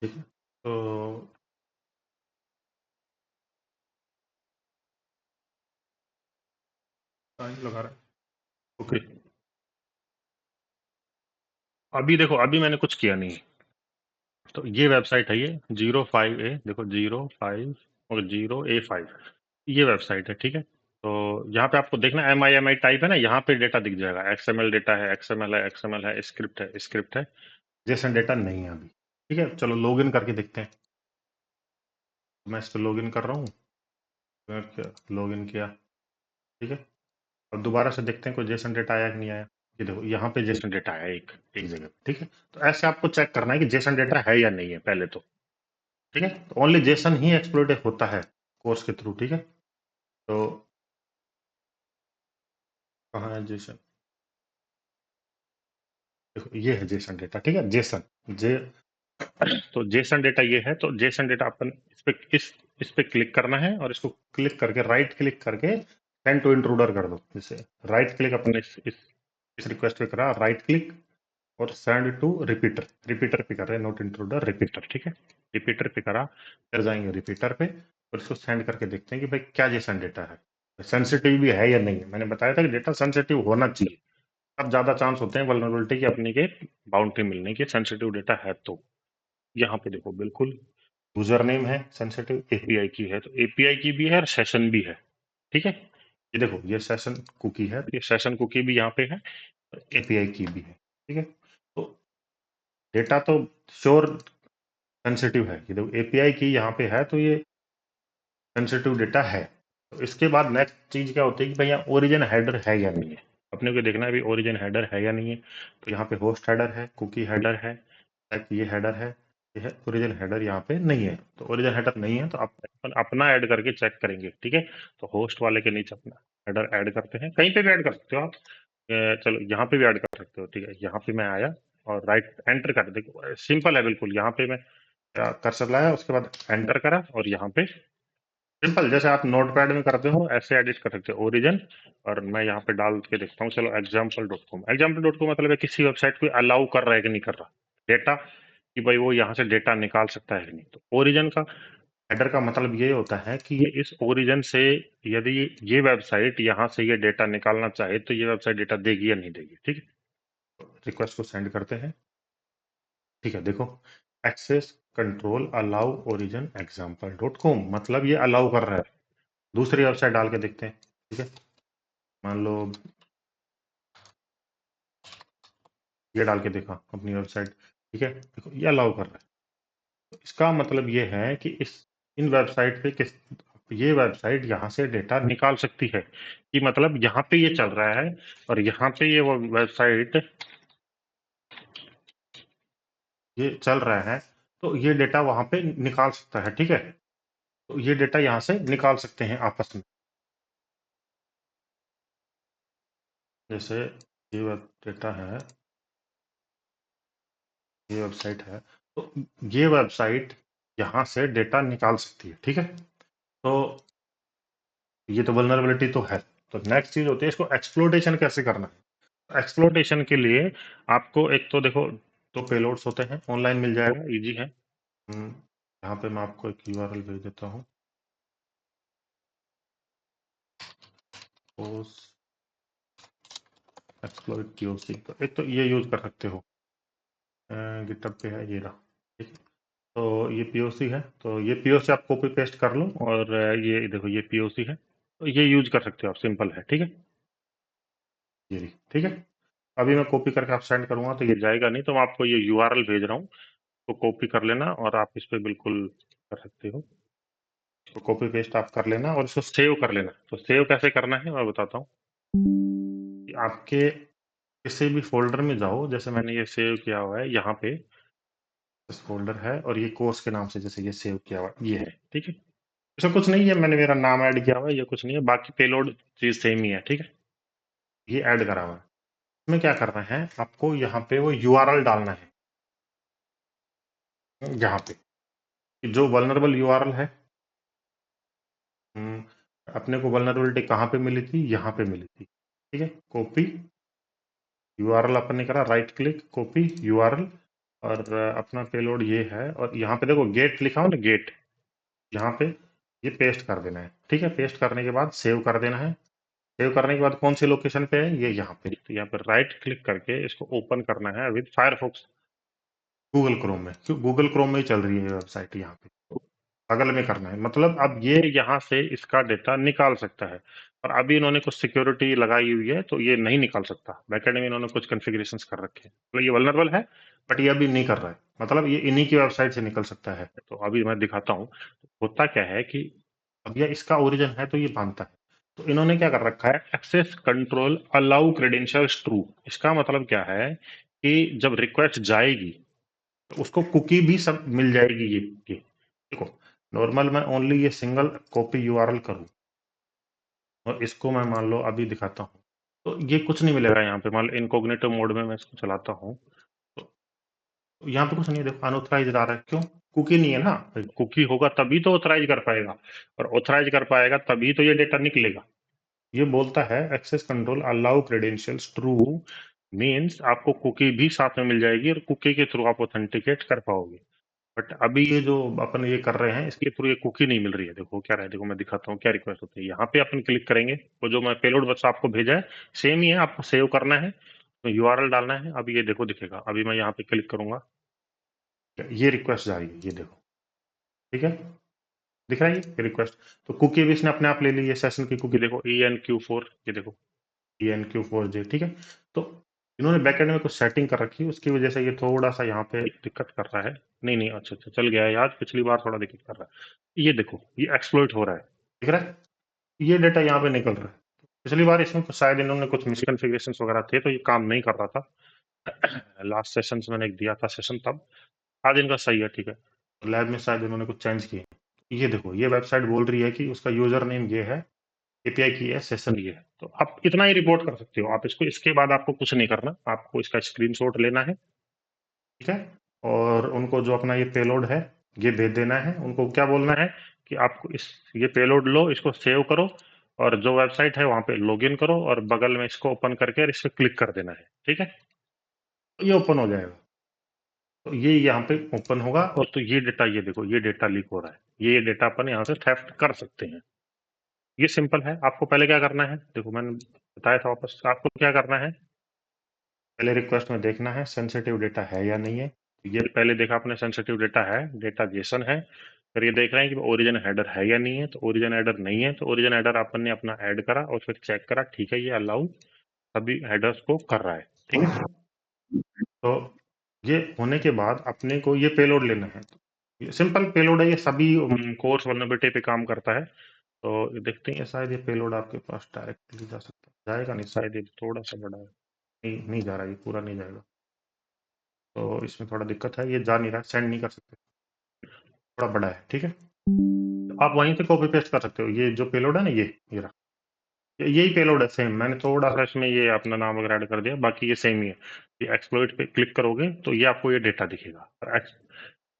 ठीक है, तो टाइम लगा रहा है। ओके, अभी देखो, अभी मैंने कुछ किया नहीं है। तो ये वेबसाइट है, ये 05A, देखो 05 और 0A5, ये वेबसाइट है। ठीक है, तो यहाँ पे आपको देखना MIMI टाइप है ना, यहाँ पे डेटा दिख जाएगा। XML डेटा है, XML है, स्क्रिप्ट है, जेसन डेटा नहीं है अभी। ठीक है, चलो लॉगिन करके देखते हैं। मैं इस पर लॉगिन कर रहा हूँ, लॉगिन किया। ठीक है, अब दोबारा से देखते हैं कोई जेसन डेटा आया कि नहीं आया। ये देखो, यहाँ पे जेसन डेटा आया एक एक जगह। ठीक है, तो ऐसे आपको चेक करना है कि जेसन डेटा है या नहीं है पहले तो। ठीक है, तो ओनली जेसन ही एक्सप्लोइट होता है कोर्स के थ्रू। ठीक है, तो कहाँ है जेसन? देखो ये है जेसन डेटा। ठीक है, जेसन जे तो जेसन डेटा ये है। तो जेसन डेटा अपन इस पे क्लिक करना है और इसको क्लिक करके राइट क्लिक करके सेंड टू इंट्रूडर कर दो। जैसे राइट क्लिक अपन इस रिक्वेस्ट पे करा, राइट क्लिक और सेंड टू रिपीटर। रिपीटर पे कर रहे हैं, नोट इंट्रूडर, रिपीटर। ठीक है, रिपीटर पे करा, फिर जाएंगे रिपीटर पे और इसको सेंड करके देखते हैं कि भाई क्या जेसन डेटा है, सेंसिटिव भी है या नहीं है। मैंने बताया था कि डेटा सेंसिटिव होना चाहिए, अब ज्यादा चांस होते हैं वल्नरेबिलिटी की अपने के बाउंड्री मिलने के। सेंसिटिव डेटा है तो यहाँ पे देखो, बिल्कुल यूजर नेम है सेंसिटिव, एपीआई की है तो एपीआई की भी है और सेशन भी है। ठीक है, ये देखो ये सेशन कुकी है, तो ये सेशन कुकी भी यहाँ पे है, एपीआई की भी है। ठीक है, तो डेटा तो श्योर सेंसिटिव है। ये देखो एपीआई की यहाँ पे है तो ये सेंसिटिव डेटा है। तो इसके बाद नेक्स्ट चीज क्या होती है कि भैया ओरिजिन हेडर है या नहीं है। अपने को देखना है भी ओरिजिन हेडर है या नहीं है। तो यहाँ पे होस्ट हेडर है, कुकी हेडर है, ये हेडर है, ये है ओरिजिन हेडर यहाँ पे नहीं है। तो ओरिजिन हेडर नहीं है तो आप अपना ऐड करके चेक करेंगे। ठीक है, तो होस्ट वाले के नीचे अपना हेडर ऐड करते हैं, कहीं पे भी ऐड कर सकते हो आप। चलो यहाँ पे भी ऐड कर सकते हो। ठीक है, यहाँ पे मैं आया और राइट एंटर कर, देखो सिंपल है बिल्कुल। यहाँ पे मैं कर्सर लाया, उसके बाद एंटर करा और यहाँ पे सिंपल जैसे आप नोटपैड में करते हो ऐसे एडिट कर सकते हो ओरिजिन। और मैं यहाँ पे डाल के देखता हूँ, चलो example.com। example.com मतलब है किसी वेबसाइट को अलाउ कर रहा है कि नहीं कर रहा डेटा, कि भाई वो यहाँ से डेटा निकाल सकता है कि नहीं। तो ओरिजिन का हेडर का मतलब ये होता है कि ये इस ओरिजिन से, यदि ये वेबसाइट यहाँ से ये डेटा निकालना चाहे तो ये वेबसाइट डेटा देगी या नहीं देगी। ठीक है, रिक्वेस्ट को सेंड करते हैं। ठीक है, देखो access control allow origin example.com, मतलब ये अलाउ कर रहा है। दूसरी वेबसाइट डाल के देखते हैं। ठीक है, मान लो ये डाल के देखा अपनी वेबसाइट। ठीक है, देखो ये अलाउ कर रहा है। तो इसका मतलब ये है कि इस इन वेबसाइट पे किस ये वेबसाइट यहाँ से डेटा निकाल सकती है, कि मतलब यहाँ पे ये चल रहा है और यहाँ पे ये वो वेबसाइट ये चल रहा है, तो ये डेटा वहां पे निकाल सकता है। ठीक है, तो ये डेटा यहाँ से निकाल सकते हैं आपस में। जैसे ये वेब डेटा है, ये वेबसाइट है, तो ये वेबसाइट यहाँ से डेटा निकाल सकती है। ठीक है, तो ये तो वल्नरेबिलिटी तो है। तो नेक्स्ट चीज होती है इसको एक्सप्लोइटेशन कैसे करना है। एक्सप्लोइटेशन के लिए आपको एक तो देखो, तो पेलोड्स होते हैं, ऑनलाइन मिल जाएगा, इजी है। यहाँ पे मैं आपको एक यूआरएल भेज देता हूँ, एक्सप्लोइट पीओसी। तो एक तो ये यूज कर सकते हो, गिटहब पे है ये रहा। ठीक है, तो ये पीओसी है, तो ये पीओसी आप कॉपी पेस्ट कर लो और ये देखो ये पीओसी है, तो ये यूज कर सकते हो आप, सिंपल है। ठीक है, ये भी ठीक है। अभी मैं कॉपी करके आप सेंड करूंगा तो ये जाएगा नहीं, तो मैं आपको ये यूआरएल भेज रहा हूँ, तो कॉपी कर लेना और आप इस पे बिल्कुल कर सकते हो। तो कॉपी पेस्ट आप कर लेना और इसको सेव कर लेना। तो सेव कैसे करना है मैं बताता हूँ, कि आपके किसी भी फोल्डर में जाओ, जैसे मैंने ये सेव किया हुआ है यहाँ पे, इस फोल्डर है और ये कोर्स के नाम से जैसे ये सेव किया हुआ ये है। ठीक है, इसमें कुछ नहीं है, मैंने मेरा नाम ऐड किया हुआ है, ये कुछ नहीं है, बाकी पेलोड चीज सेम ही है। ठीक है, ये ऐड करा हुआ है। इसमें क्या करना है, आपको यहाँ पे वो यूआरएल डालना है, यहाँ पे जो वल्नरेबल यूआरएल है। अपने को वल्नरेबिलिटी कहाँ पे मिली थी, यहाँ पे मिली थी, ठीक है। कॉपी यूआरएल अपन ने करा, राइट क्लिक कॉपी यूआरएल, और अपना पेलोड ये है, और यहाँ पे देखो गेट लिखा हो ना, गेट, यहाँ पे ये पेस्ट कर देना है, ठीक है। पेस्ट करने के बाद सेव कर देना है। सेव करने के बाद कौन सी लोकेशन पे है, ये यहाँ पे, तो यहाँ पे राइट क्लिक करके इसको ओपन करना है विद फायरफॉक्स, गूगल क्रोम में, क्यों गूगल क्रोम में ही चल रही है वेबसाइट यहाँ पे, तो बगल में करना है। मतलब अब ये यहाँ से इसका डेटा निकाल सकता है, और अभी इन्होंने कुछ सिक्योरिटी लगाई हुई है तो ये नहीं निकाल सकता। बैकएंड में इन्होंने कुछ कॉन्फ़िगरेशंस कर रखे हैं, मतलब ये वल्नरेबल है, बट ये अभी नहीं कर रहा है, मतलब ये इन्हीं की वेबसाइट से निकल सकता है। तो अभी मैं दिखाता हूँ। होता क्या है कि अब ये इसका ओरिजिन है तो ये मानता है, तो इन्होंने क्या कर रखा है, access control allow credentials true. इसका मतलब क्या है कि जब रिक्वेस्ट जाएगी तो उसको कुकी भी सब मिल जाएगी। ये देखो, नॉर्मल मैं ओनली ये सिंगल कॉपी यूआरएल करूं, और इसको मैं मान लो अभी दिखाता हूं, तो ये कुछ नहीं मिलेगा यहाँ पे। मान लो इनकॉग्निटो मोड में मैं इसको चलाता हूँ, तो यहाँ पे कुछ नहीं है, देखो अनऑथराइज्ड आ रहा है, क्यों, कुकी नहीं है ना। कुकी होगा तभी तो ऑथराइज कर पाएगा, और ऑथराइज कर पाएगा तभी तो ये डेटा निकलेगा। ये बोलता है access control allow credentials true, means आपको कुकी भी साथ में मिल जाएगी, और कुकी के थ्रू आप ऑथेंटिकेट कर पाओगे। बट अभी ये जो अपन ये कर रहे हैं इसके थ्रू ये कुकी नहीं मिल रही है। देखो क्या रहा है, देखो मैं दिखाता हूँ क्या रिक्वेस्ट होती है। यहाँ पे अपन क्लिक करेंगे, वो जो मैं पेलोड बस आपको भेजा है सेम ही है, आपको सेव करना है तो यूआरएल डालना है। अभी ये देखो दिखेगा, अभी मैं यहाँ पे क्लिक करूंगा, ये रिक्वेस्ट जा रही है, ये देखो, ठीक है, दिख रहा है ये रिक्वेस्ट। तो कुकी भी इसने अपने आप ले ली है, सेशन की कुकी, देखो ENQ4, ये देखो ENQ4J, ठीक है। तो इन्होंने बैकएंड में कुछ सेटिंग कर रखी है, उसकी वजह से ये थोड़ा सा यहाँ पे दिक्कत कर रहा है। नहीं नहीं, अच्छा अच्छा चल गया है आज, पिछली बार थोड़ा दिक्कत कर रहा है। ये देखो ये एक्सप्लॉइट हो रहा है, दिख रहा है, ये डेटा यहाँ पे निकल रहा है। पिछली बार इसमें कुछ शायद इन्होंने कुछ मिसकॉन्फ़िगरेशन वगैरह थे तो ये काम नहीं कर रहा था। लास्ट सेशन से मैंने एक दिया था सेशन तब, आज इनका सही है, ठीक है। लैब में शायद इन्होंने कुछ चेंज किए। ये देखो ये वेबसाइट बोल रही है कि उसका यूजर नेम ये है, एपीआई की है, सेशन ये है। तो आप इतना ही रिपोर्ट कर सकते हो आप इसको, इसके बाद आपको कुछ नहीं करना, आपको इसका स्क्रीनशॉट लेना है, ठीक है। और उनको जो अपना ये पेलोड है ये भेज देना है। उनको क्या बोलना है कि आपको इस ये पेलोड लो, इसको सेव करो, और जो वेबसाइट है वहां पे लॉगिन करो, और बगल में इसको ओपन करके और इस पे क्लिक कर देना है, ठीक है। तो ये ओपन हो जाएगा, तो ये यहाँ पे ओपन होगा, और तो ये डेटा, ये देखो ये डेटा लीक हो रहा है, ये डेटा अपन यहाँ से थेफ्ट कर सकते हैं। ये सिंपल है। आपको पहले क्या करना है, देखो मैंने बताया था वापस, आपको क्या करना है, पहले रिक्वेस्ट में देखना है सेंसिटिव डेटा है या नहीं है। ये पहले देखा आपने, सेंसिटिव डेटा है, डेटा जेसन है। फिर ये देख रहे हैं कि ओरिजिन हेडर है या नहीं है, तो ओरिजिन हेडर नहीं है, तो ओरिजिन हेडर अपन ने अपना ऐड करा और फिर चेक करा, ठीक है ये अलाउ सभी हेडर्स को कर रहा है, ठीक है। तो ये होने के बाद अपने को ये पेलोड लेना है, तो ये सिंपल पेलोड है, ये सभी कोर्स वल्नरेबिलिटी पे काम करता है। तो ये देखते हैं, शायद ये पेलोड आपके पास डायरेक्टली जा सकता है, जाएगा नहीं शायद, ये थोड़ा सा बड़ा है, नहीं नहीं जा रहा, ये पूरा नहीं जाएगा, तो इसमें थोड़ा दिक्कत है, ये जा नहीं रहा, सेंड नहीं कर सकते, थोड़ा बड़ा है, ठीक है। तो आप वहीं से कॉपी पेस्ट कर सकते हो, ये जो पेलोड है ना, ये रहा, यही पेलोड है सेम। मैंने थोड़ा सा इसमें ये अपना नाम वगैरह ऐड कर दिया, बाकी ये सेम ही है। ये एक्सप्लोइट पे क्लिक करोगे तो ये आपको ये डेटा दिखेगा। और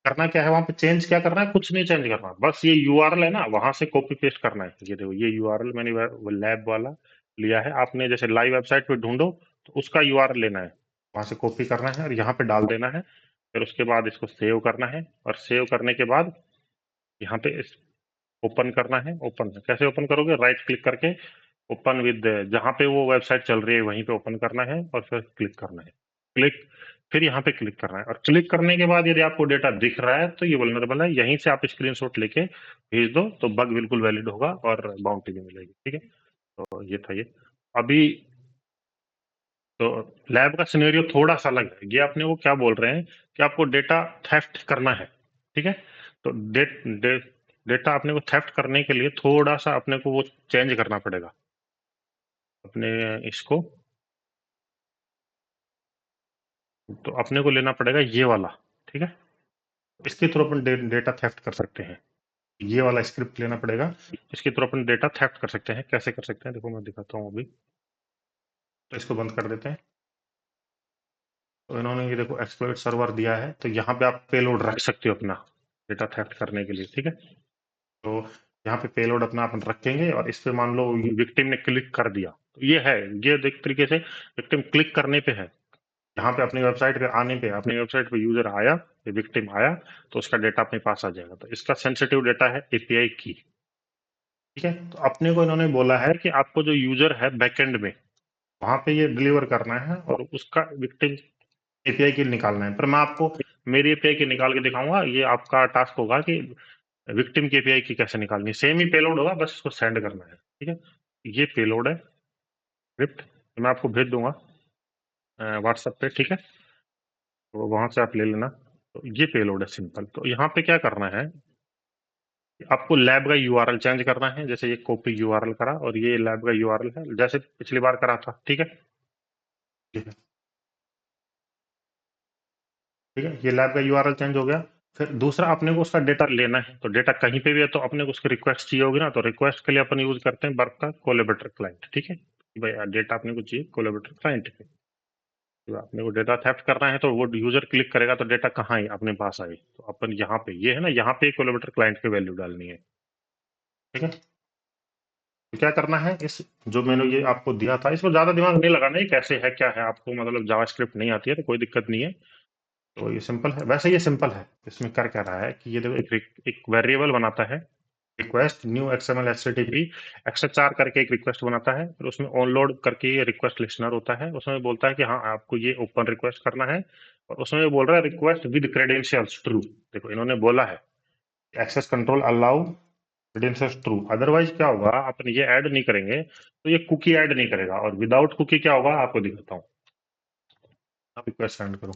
करना क्या है, वहां पे चेंज क्या करना है, कुछ नहीं चेंज करना, बस ये यूआरएल है ना, वहां से कॉपी पेस्ट करना है। ये देखो ये यूआरएल मैंने लैब वाला लिया है, आपने जैसे लाइव वेबसाइट पे ढूंढो तो उसका यूआरएल लेना है, वहां से कॉपी करना है और यहाँ पे डाल देना है। फिर उसके बाद इसको सेव करना है, और सेव करने के बाद यहाँ पे ओपन करना है। ओपन कैसे ओपन करोगे, राइट क्लिक करके ओपन विद, जहाँ पे वो वेबसाइट चल रही है वहीं पे ओपन करना है, और फिर क्लिक करना है, क्लिक, फिर यहाँ पे क्लिक करना है। और क्लिक करने के बाद यदि आपको डेटा दिख रहा है तो ये वल्नरेबल है, यहीं से आप स्क्रीनशॉट लेके भेज दो तो बग बिल्कुल वैलिड होगा और बाउंटी भी मिलेगी, ठीक है। तो ये था ये। अभी तो लैब का सिनेरियो थोड़ा सा अलग है, ये अपने वो क्या बोल रहे हैं कि आपको डेटा थेफ्ट करना है, ठीक है। तो डेटा अपने को थेफ्ट करने के लिए थोड़ा सा अपने को वो चेंज करना पड़ेगा, अपने इसको, तो अपने को लेना पड़ेगा ये वाला, ठीक है। इसके थ्रू अपन डेटा थेफ्ट कर सकते हैं, ये वाला स्क्रिप्ट लेना पड़ेगा, इसके थ्रू अपन डेटा थेफ्ट कर सकते हैं। कैसे कर सकते हैं देखो मैं दिखाता हूँ अभी। तो इसको बंद कर देते हैं। तो इन्होंने ये देखो एक्सप्लॉइट सर्वर दिया है, तो यहाँ पे आप पेलोड रख सकते हो अपना डेटा थेफ्ट करने के लिए, ठीक है। तो यहाँ पे पेलोड अपना अपन रखेंगे और इस पे मान लो विक्टिम ने क्लिक कर दिया, तो ये है, ये एक तरीके से विक्टिम क्लिक करने पे है। यहाँ पे अपनी वेबसाइट पे आने पे, अपनी वेबसाइट पे यूजर आया, विक्टिम आया, तो उसका डेटा अपने पास आ जाएगा। तो इसका सेंसिटिव डेटा है एपीआई की, ठीक है। तो अपने को इन्होंने बोला है कि आपको जो यूजर है बैकएंड में, वहां पे ये डिलीवर करना है और उसका विक्टिम एपीआई की निकालना है। पर मैं आपको मेरी एपीआई की निकाल के दिखाऊंगा, ये आपका टास्क होगा कि विक्टिम की एपीआई की कैसे निकालनी है। सेम ही पेलोड होगा, बस इसको सेंड करना है, ठीक है। ये पेलोड है स्क्रिप्ट, मैं आपको भेज दूंगा व्हाट्सएप पे, ठीक है। तो वहां से आप ले लेना। तो ये पेलोड है सिंपल। तो यहाँ पे क्या करना है, आपको लैब का यूआरएल चेंज करना है। जैसे ये कॉपी यूआरएल करा और ये लैब का यूआरएल है, जैसे पिछली बार करा था, ठीक है। ठीक है, ठीक है, ये लैब का यूआरएल चेंज हो गया। फिर दूसरा, अपने को उसका डेटा लेना है। तो डेटा कहीं पे भी है तो अपने को उसकी रिक्वेस्ट चाहिए होगी ना, तो रिक्वेस्ट के लिए अपन यूज करते हैं बर्फ का कोलेबरेटर क्लाइंट, ठीक है। कि भाई डेटा अपने को चाहिए कोलेबरेटर क्लाइंट पे। तो अपने को डेटा थेफ्ट करना है, तो वो यूजर क्लिक करेगा तो डेटा कहाँ है, अपने पास आए। तो अपन यहाँ पे ये है ना, यहाँ पे कोलेबरेटर क्लाइंट की वैल्यू डालनी है, ठीक है। तो क्या करना है, इस जो मैंने ये आपको दिया था, इसको ज्यादा दिमाग नहीं लगाना है कैसे है क्या है। आपको मतलब जावास्क्रिप्ट नहीं आती है तो कोई दिक्कत नहीं है। तो ये सिंपल है, वैसे ये सिंपल है। इसमें कर क्या रहा है कि ये देखो एक वेरिएबल बनाता है, रिक्वेस्ट न्यू एक्सएमएल एचटीटीपी एक्सएचआर करके एक रिक्वेस्ट बनाता है। फिर उसमें ऑनलोड करके ये रिक्वेस्ट लिस्नर होता है, उसमें बोलता है कि हाँ आपको ये ओपन रिक्वेस्ट करना है। और उसमें ये बोल रहा है रिक्वेस्ट विद क्रेडेंशियल्स ट्रू। देखो इन्होंने बोला है access control allow credentials true, otherwise क्या होगा, अपन ये ऐड नहीं करेंगे तो ये कुकी ऐड नहीं करेगा। और विदाउट कुकी क्या होगा आपको दिखाता हूँ। रिक्वेस्ट सेंड करो,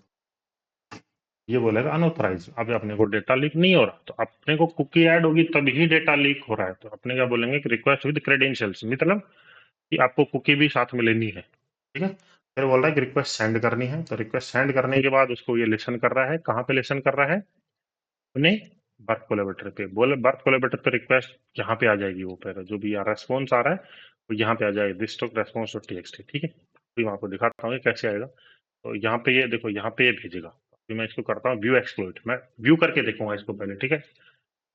ये बोलेगा अनऑथराइज। अब अपने को डेटा लीक नहीं हो रहा, तो अपने को कुकी ऐड होगी तभी डेटा लीक हो रहा है। तो अपने क्या बोलेंगे कि रिक्वेस्ट विद क्रेडेंशियल्स, मतलब कि आपको कुकी भी साथ में लेनी है, ठीक है। फिर बोल रहा है कि रिक्वेस्ट सेंड करनी है। तो रिक्वेस्ट सेंड करने के बाद उसको ये लिसन कर रहा है, कहाँ पे लिसन कर रहा है, अपने बर्थ कोलेबरेटर पे। बोले बर्थ कोलेबरेटर पे रिक्वेस्ट यहाँ पे आ जाएगी, वो पहले जो भी रेस्पॉन्स आ रहा है वो यहाँ पे आ जाएगा, this talk response dot TXT, ठीक है। अभी मैं आपको दिखाता हूँ ये कैसे आएगा। तो यहाँ पे ये देखो, यहाँ पे ये भेजेगा। अभी मैं इसको करता हूँ व्यू एक्सप्लोइट, मैं व्यू करके देखूंगा इसको पहले, ठीक है।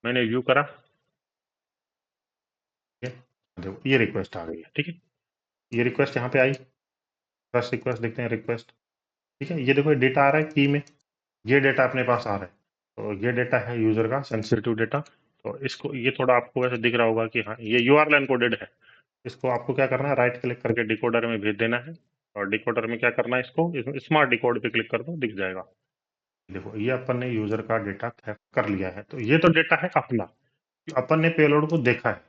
मैंने व्यू करा, ठीक है, देखो ये रिक्वेस्ट आ गई है, ठीक है। ये रिक्वेस्ट यहाँ पे आई, फर्स्ट रिक्वेस्ट देखते हैं रिक्वेस्ट, ठीक है। ये देखो ये डेटा आ रहा है की में, ये डेटा अपने पास आ रहा है। तो ये डेटा है यूजर का सेंसिटिव डेटा। तो इसको ये थोड़ा आपको वैसे दिख रहा होगा कि हाँ ये यूआरएल एनकोडेड है। इसको आपको क्या करना है, राइट क्लिक करके डिकोडर में भेज देना है। और डिकोडर में क्या करना है, इसको स्मार्ट डिकोड पे क्लिक कर दो, दिख जाएगा। देखो ये अपन ने यूजर का डेटा थेफ्ट कर लिया है। तो ये तो डेटा है अपना, अपन ने पेलोड को देखा है।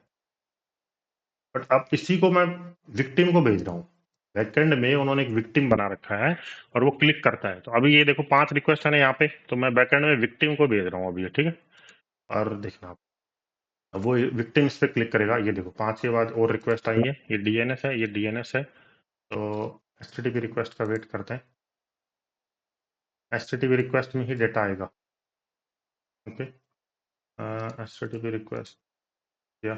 बट अब इसी को मैं विक्टिम को भेज रहा हूँ। बैकएंड में उन्होंने एक विक्टिम बना रखा है और वो क्लिक करता है। तो अभी ये देखो 5 रिक्वेस्ट है ना यहाँ पे, तो मैं बैकएंड में विक्टिम को भेज रहा हूँ अभी, ठीक है। और देखना आप, अब वो विक्टिम इस पे क्लिक करेगा, ये देखो 5 के बाद और रिक्वेस्ट आई है। ये डीएनएस है, ये डीएनएस है। तो एचटीटीपी रिक्वेस्ट का वेट करते हैं। एचटीटीपी रिक्वेस्ट में ही डेटा आएगा, ओके। एचटीटीपी रिक्वेस्ट या,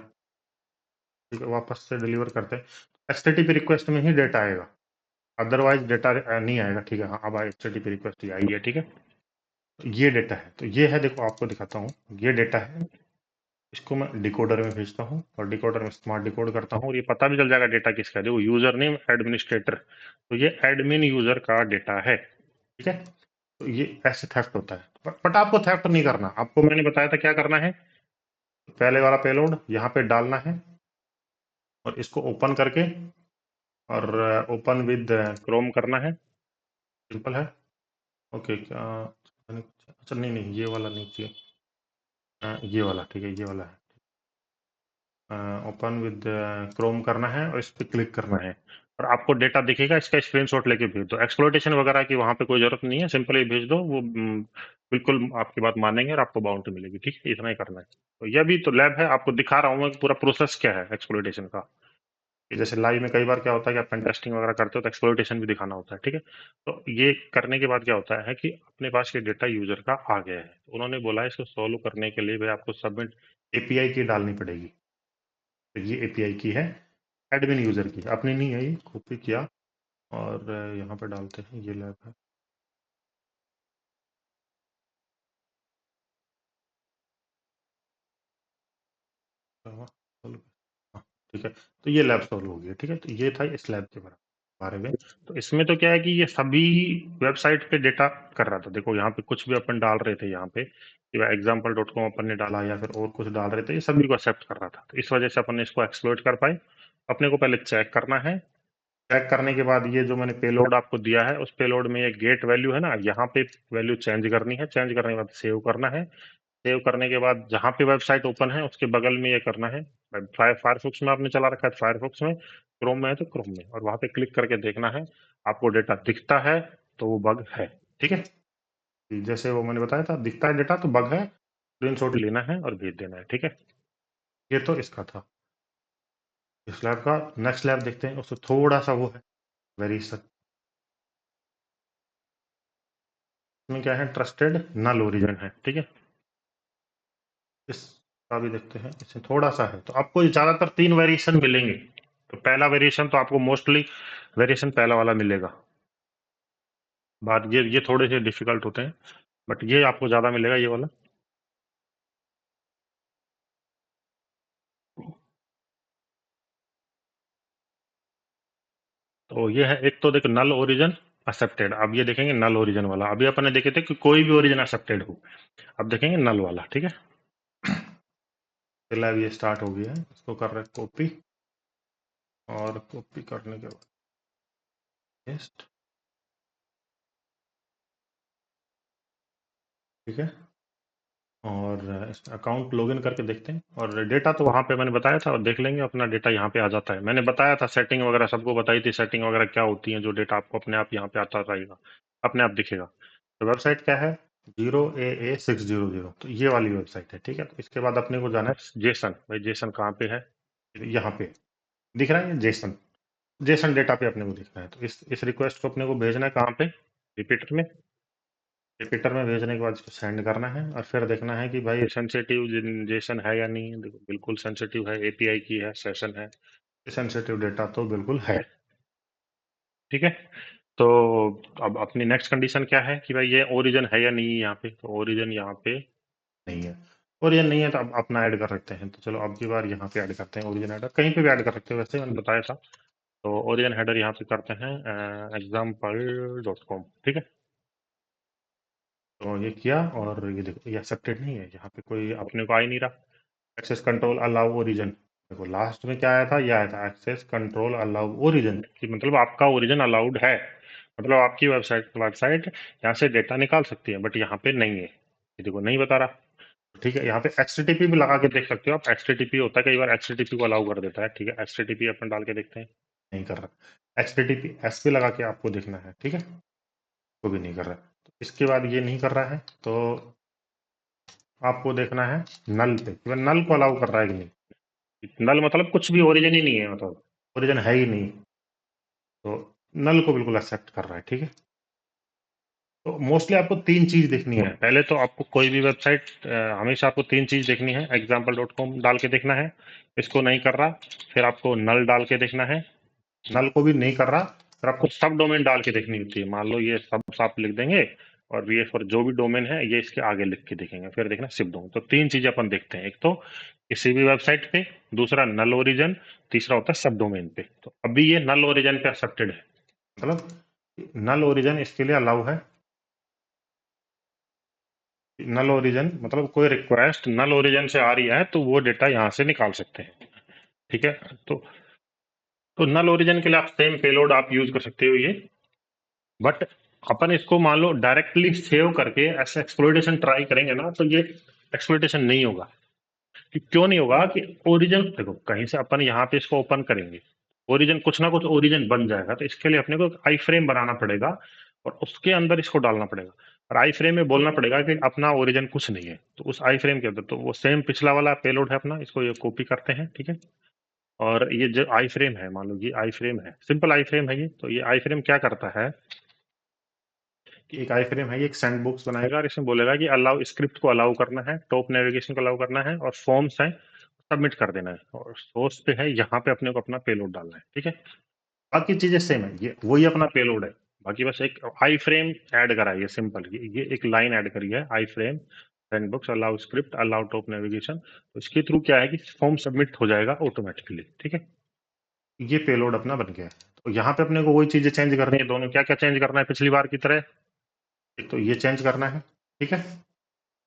ठीक है, वापस से डिलीवर करते हैं। एचटीटीपी रिक्वेस्ट में ही डेटा आएगा, अदरवाइज डेटा नहीं आएगा, ठीक है। हाँ अब एचटीटीपी रिक्वेस्ट ही आई है, ठीक है। तो ये डेटा है, तो ये है, देखो आपको दिखाता हूँ, ये डेटा है। इसको मैं डिकोडर में भेजता हूँ और डिकोडर में स्मार्ट डिकोड करता हूँ और ये पता भी चल जाएगा डेटा किसका है। देखो यूजर नेम एडमिनिस्ट्रेटर, तो ये एडमिन यूजर का डेटा है, ठीक है। तो ये ऐसे थेफ्ट होता है। बट आपको थेफ्ट नहीं करना, आपको मैंने बताया था क्या करना है। पहले वाला पेलोड यहाँ पे डालना है और इसको ओपन करके और ओपन विद क्रोम करना है, सिंपल है। ओके क्या, अच्छा नहीं नहीं ये वाला नहीं चाहिए, ये वाला ठीक है, ये वाला है। ओपन विद क्रोम करना है और इस पर क्लिक करना है और आपको डेटा दिखेगा। इसका स्क्रीनशॉट लेके भेज दो। एक्सप्लॉइटेशन वगैरह की वहां पे कोई जरूरत नहीं है, सिंपल ही भेज दो। वो बिल्कुल आपकी बात मानेंगे और आपको बाउंड्री मिलेगी, ठीक है। इतना ही करना है। तो यह भी तो लैब है, आपको दिखा रहा हूँ मैं पूरा प्रोसेस क्या है एक्सप्लॉइटेशन का। कि जैसे लाइव में कई बार क्या होता है कि आप पेन टेस्टिंग वगैरह करते हो तो एक्सप्लॉइटेशन भी दिखाना होता है, ठीक है। तो ये करने के बाद क्या होता है कि अपने पास ये डेटा यूजर का आ गया है। तो उन्होंने बोला है इसको सॉल्व करने के लिए भाई आपको सबमिट एपीआई की डालनी पड़ेगी। तो ये एपीआई की है, एडमिन यूजर की, अपनी नहीं है, ये कॉपी किया और यहाँ पे डालते हैं, ये लैब है। हाँ, ठीक है, तो ये लैब सॉल्व हो गया। ठीक है, तो ये था इस लैब के बारे में। तो इसमें तो क्या है कि ये सभी वेबसाइट पे डेटा कर रहा था। देखो यहाँ पे कुछ भी अपन डाल रहे थे, यहाँ पे example.com अपन ने डाला या फिर और कुछ डाल रहे थे, ये सभी को एक्सेप्ट कर रहा था। तो इस वजह से अपन ने इसको एक्सप्लोइट कर पाए। अपने को पहले चेक करना है। चेक करने के बाद ये जो मैंने पेलोड आपको दिया है, उस पेलोड में ये गेट वैल्यू है ना, यहाँ पे वैल्यू चेंज करनी है। चेंज करने के बाद सेव करना है। सेव करने के बाद जहाँ पे वेबसाइट ओपन है उसके बगल में ये करना है। फायरफॉक्स में आपने चला रखा है, फायरफॉक्स में, क्रोम में है तो क्रोम में, और वहां पे क्लिक करके देखना है। आपको डेटा दिखता है तो वो बग है। ठीक है, जैसे वो मैंने बताया था, दिखता है डेटा तो बग है, स्क्रीनशॉट लेना है और भेज देना है। ठीक है, ये तो इसका था। इस लैब का नेक्स्ट लैब देखते हैं, उससे थोड़ा सा वो है वेरिएशन। इसमें क्या है, ट्रस्टेड नल ओरिजिन है। ठीक है, इसका भी देखते हैं, इसमें थोड़ा सा है। तो आपको ज्यादातर 3 वेरिएशन मिलेंगे। तो पहला वेरिएशन तो आपको मोस्टली वेरिएशन पहला वाला मिलेगा। बात ये थोड़े से डिफिकल्ट होते हैं, बट ये आपको ज्यादा मिलेगा, ये वाला। तो ये है एक, तो देखो नल ओरिजिन एक्सेप्टेड। अब ये देखेंगे नल ओरिजिन वाला। अभी अपन ने देखे थे कि कोई भी ओरिजिन एक्सेप्टेड हो, अब देखेंगे नल वाला। ठीक है, चला अब ये स्टार्ट हो गया है। इसको कर रहे कॉपी, और कॉपी करने के बाद पेस्ट। ठीक है, और अकाउंट लॉगिन करके देखते हैं। और डेटा तो वहां पे मैंने बताया था, और देख लेंगे अपना डेटा यहाँ पे आ जाता है। मैंने बताया था सेटिंग वगैरह सबको बताई थी, सेटिंग वगैरह क्या होती है, जो डेटा आपको अपने आप यहाँ पे आता रहेगा, अपने आप दिखेगा। तो वेबसाइट क्या है, 0AA600, तो ये वाली वेबसाइट है। ठीक है, तो इसके बाद अपने को जाना है जेसन। भाई जेसन कहाँ पे है, यहाँ पे दिख रहा है जेसन। जेसन डेटा पे अपने को दिखना है। तो इस रिक्वेस्ट को अपने को भेजना है कहाँ पे, रिपीटर में। रिपीटर में भेजने के बाद इसको सेंड करना है, और फिर देखना है कि भाई सेंसिटिव जेसन है या नहीं है। देखो बिल्कुल सेंसिटिव है, एपीआई की है, सेशन है, सेंसिटिव डेटा तो बिल्कुल है। ठीक है, तो अब अपनी नेक्स्ट कंडीशन क्या है कि भाई ये ओरिजिन है या नहीं है यहाँ पे। तो ओरिजिन यहाँ पे नहीं है। ओरिजिन नहीं है तो अब अपना ऐड कर सकते हैं। तो चलो अब की बार यहाँ पे ऐड करते हैं ओरिजिन हेडर। कहीं पे भी ऐड कर सकते हो, वैसे मैंने बताया था। तो ओरिजिन हेडर यहाँ पे करते हैं example.com। ठीक है, तो ये किया, और ये देखो ये एक्सेप्टेड नहीं है, यहाँ पे कोई अपने को आ ही नहीं रहा। एक्सेस कंट्रोल अलाउ ओरिजिन, देखो लास्ट में क्या आया था, ये आया था एक्सेस कंट्रोल अलाउ ओरिजिन, कि मतलब आपका ओरिजिन अलाउड है। मतलब आपकी वेबसाइट वेबसाइट यहाँ से डेटा निकाल सकती है, बट यहाँ पे नहीं है, ये देखो नहीं बता रहा। ठीक है, यहाँ पे एचटीटीपी भी लगा के देख सकते हो आप। एचटीटीपी होता है कई बार, एचटीटीपी को अलाउ कर देता है। ठीक है, एचटीटीपी अपन डाल के देखते हैं, नहीं कर रहा। एचटीटीपी एस पे लगा के आपको देखना है। ठीक है, तो भी नहीं कर रहा। तो इसके बाद ये नहीं कर रहा है, तो आपको देखना है नल पे, कि नल को अलाउ कर रहा है कि नहीं। नल मतलब कुछ भी ओरिजिन ही नहीं है, मतलब ओरिजिन है ही नहीं, तो नल को बिल्कुल एक्सेप्ट कर रहा है। ठीक है, तो मोस्टली आपको 3 चीज देखनी है। पहले तो आपको कोई भी वेबसाइट हमेशा आपको 3 चीज देखनी है। example.com डाल के देखना है, इसको नहीं कर रहा। फिर आपको नल डाल के देखना है, नल को भी नहीं कर रहा। फिर आपको सब डोमेन डाल के देखनी होती है। मान लो ये सब आप लिख देंगे, और ये फॉर जो भी डोमेन है ये इसके आगे लिख के देखेंगे, फिर देखना सिप डोमेन। तो 3 चीजें अपन देखते हैं, एक तो किसी भी वेबसाइट पे, दूसरा नल ओरिजिन, तीसरा होता है सब डोमेन पे। तो अभी ये नल ओरिजिन पे एक्सेप्टेड है, मतलब नल ओरिजिन इसके लिए अलाउ है। नल ओरिजिन मतलब कोई रिक्वेस्ट नल ओरिजिन से आ रही है तो वो डेटा यहाँ से निकाल सकते हैं। ठीक है, तो नल ओरिजिन के लिए आप सेम पेलोड आप यूज कर सकते हो ये, बट अपन इसको मान लो डायरेक्टली सेव करके ऐसे एक्सप्लोइटेशन ट्राई करेंगे ना, तो ये एक्सप्लोइटेशन नहीं होगा। क्यों नहीं होगा, कि ओरिजिन देखो कहीं से अपन यहाँ पे इसको ओपन करेंगे, ओरिजिन कुछ ना कुछ ओरिजिन बन जाएगा। तो इसके लिए अपने को आई फ्रेम बनाना पड़ेगा, और उसके अंदर इसको डालना पड़ेगा। और आई फ्रेम में बोलना पड़ेगा कि अपना ओरिजिन कुछ नहीं है। तो उस आई फ्रेम के अंदर तो वो सेम पिछला वाला पेलोड है अपना, इसको ये कॉपी करते हैं। ठीक है, और ये जो आई फ्रेम है, मान लो ये आई फ्रेम है, सिंपल आई फ्रेम है ये। तो ये आई फ्रेम क्या करता है कि एक आई फ्रेम है, ये एक सैंड बॉक्स बनाएगा, और इसमें बोलेगा कि अलाउ स्क्रिप्ट को अलाउ करना है, टॉप नेविगेशन को अलाउ करना है, और फॉर्म्स है सबमिट कर देना है, और सोर्स पे है यहाँ पे अपने को अपना पेलोड डालना है। ठीक है, बाकी चीजें सेम है, ये वही अपना पेलोड है। बाकी बस एक आई फ्रेम ऐड करा है, ये सिंपल, ये एक लाइन ऐड करी है, iframe sandbox allow script allow top navigation. तो इसके थ्रू क्या है कि फॉर्म सबमिट हो जाएगा ऑटोमेटिकली, ठीक है। ये पेलोड अपना बन गया है। तो यहाँ पे अपने को वही चीजें चेंज करनी है, दोनों क्या क्या चेंज करना है पिछली बार की तरह। एक तो ये चेंज करना है, ठीक है,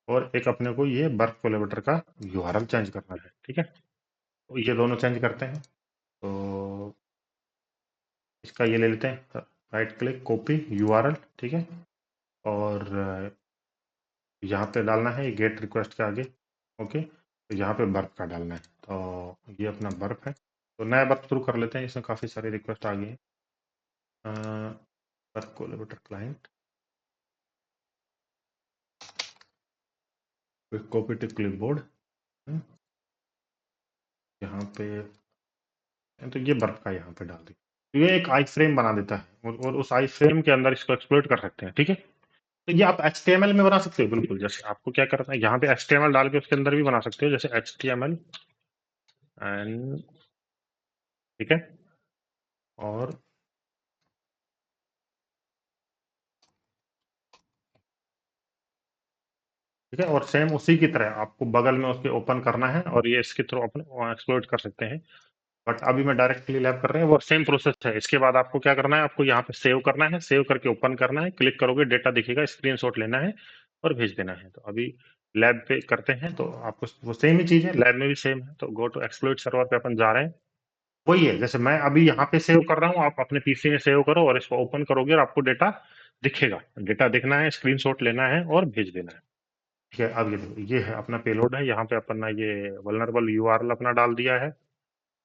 और एक अपने को ये वर्क कोलेबरेटर का यूआरएल चेंज करना है, ठीक है। तो ये दोनों चेंज करते हैं। तो इसका ये ले लेते हैं, राइट क्लिक कॉपी यूआरएल, ठीक है। और यहाँ पे डालना है गेट रिक्वेस्ट के आगे, ओके। तो यहाँ पे बर्फ का डालना है, तो ये अपना बर्फ है। तो नया बर्फ शुरू कर लेते हैं, इसमें काफ़ी सारी रिक्वेस्ट आ गई हैं। Burp collaborator client, copy to clipboard, यहाँ पे। तो ये बर्फ का यहाँ पे डाल दी। तो ये एक आई फ्रेम बना देता है, और उस आई फ्रेम के अंदर इसको एक्सप्लोइट कर सकते हैं, ठीक है। तो ये आप HTML में बना सकते हो बिल्कुल, जैसे आपको क्या करना है, यहाँ पे HTML डाल के उसके अंदर भी बना सकते हो, जैसे HTML एंड, ठीक है। और ठीक है, और सेम उसी की तरह आपको बगल में उसके ओपन करना है, और ये इसके थ्रू अपन एक्सप्लोइट कर सकते हैं। बट अभी मैं डायरेक्टली लैब कर रहे हैं, वो सेम प्रोसेस है। इसके बाद आपको क्या करना है, आपको यहाँ पे सेव करना है, सेव करके ओपन करना है, क्लिक करोगे डेटा दिखेगा, स्क्रीनशॉट लेना है और भेज देना है। तो अभी लैब पे करते हैं, तो आपको वो सेम ही चीज है, लैब में भी सेम है। तो गो टू एक्सप्लोइट सर्वर पे अपन जा रहे हैं। वही है, जैसे मैं अभी यहाँ पे सेव कर रहा हूँ, आप अपने पीसी में सेव करो और इसको ओपन करोगे और आपको डेटा दिखेगा। डेटा दिखना है, स्क्रीनशॉट लेना है और भेज देना है, ठीक है। अब ये देखो, ये है अपना पेलोड है, यहाँ पे अपन ने ये वल्नरेबल यूआरएल अपना डाल दिया है,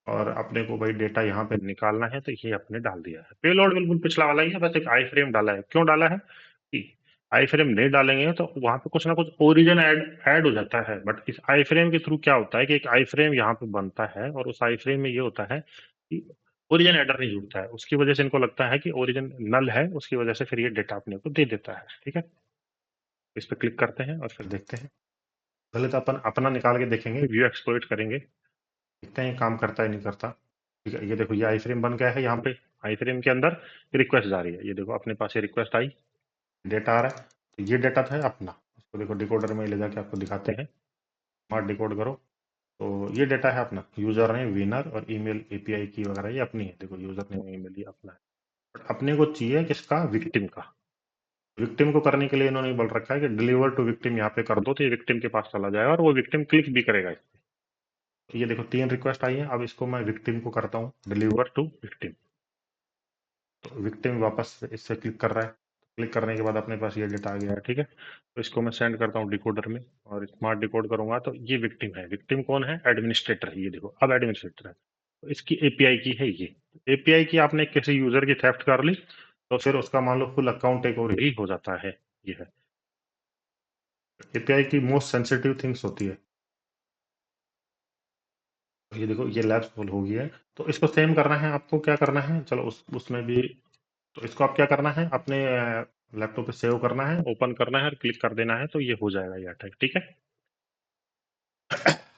और अपने को भाई डेटा यहाँ पे निकालना है, तो ये अपने डाल दिया है। पेलोड बिल्कुल पिछला वाला ही है, बस एक आई फ्रेम डाला है। क्यों डाला है कि आई फ्रेम नहीं डालेंगे तो वहां पे कुछ ना कुछ ओरिजिन ऐड ऐड हो जाता है। बट इस आई फ्रेम के थ्रू क्या होता है कि एक आई फ्रेम यहाँ पे बनता है, और उस आई फ्रेम में ये होता है कि ओरिजिन एडर नहीं जुड़ता है, उसकी वजह से इनको लगता है कि ओरिजिन नल है, उसकी वजह से फिर ये डेटा अपने को दे देता है, ठीक है। इस पे क्लिक करते हैं और फिर देखते हैं। पहले तो अपन अपना निकाल के देखेंगे, व्यू एक्सप्लोइट करेंगे, देखते हैं काम करता है नहीं करता। ठीक है, ये देखो ये आई फ्रेम बन गया है। यहाँ पे आई फ्रेम के अंदर रिक्वेस्ट जा रही है, ये देखो अपने पास ये रिक्वेस्ट आई, डेटा आ रहा है। तो ये डेटा था अपना, उसको देखो डिकोडर में ले जाके आपको दिखाते हैं, स्मार्ट डिकोड करो। तो ये डेटा है अपना, यूजर नेम विनर और ईमेल एपीआई की वगैरह ये अपनी है, देखो यूजर नेम ईमेल ये अपना है। बट अपने को चाहिए किसका, विक्टिम का। विक्टिम को करने के लिए इन्होंने बोल रखा है कि डिलीवर टू विक्टिम यहाँ पे कर दो, तो ये विक्टिम के पास चला जाएगा और वो विक्टिम क्लिक भी करेगा इस पे। तो ये देखो 3 रिक्वेस्ट आई है, अब इसको मैं विक्टिम को करता हूँ डिलीवर टू विक्टिम। तो विक्टिम वापस इससे क्लिक कर रहा है, क्लिक करने के बाद अपने पास ये डेटा आ गया है, ठीक है। तो इसको मैं सेंड करता हूँ डिकोडर में, और स्मार्ट डिकोड करूंगा तो ये विक्टिम है। विक्टिम कौन है, एडमिनिस्ट्रेटर है, ये देखो अब एडमिनिस्ट्रेटर है। तो इसकी एपीआई की है ये। एपीआई की आपने किसी यूजर की थेफ्ट कर ली, तो फिर उसका मान लो फुल अकाउंट एक और ही हो जाता है। ये है एपीआई की मोस्ट सेंसिटिव थिंग्स होती है। तो ये देखो ये लैब्स फुल हो गई है। तो इसको सेम करना है, आपको क्या करना है, चलो उसमें भी। तो इसको आप क्या करना है, अपने लैपटॉप पे सेव करना है, ओपन करना है और क्लिक कर देना है, तो ये हो जाएगा ये अटैक, ठीक है।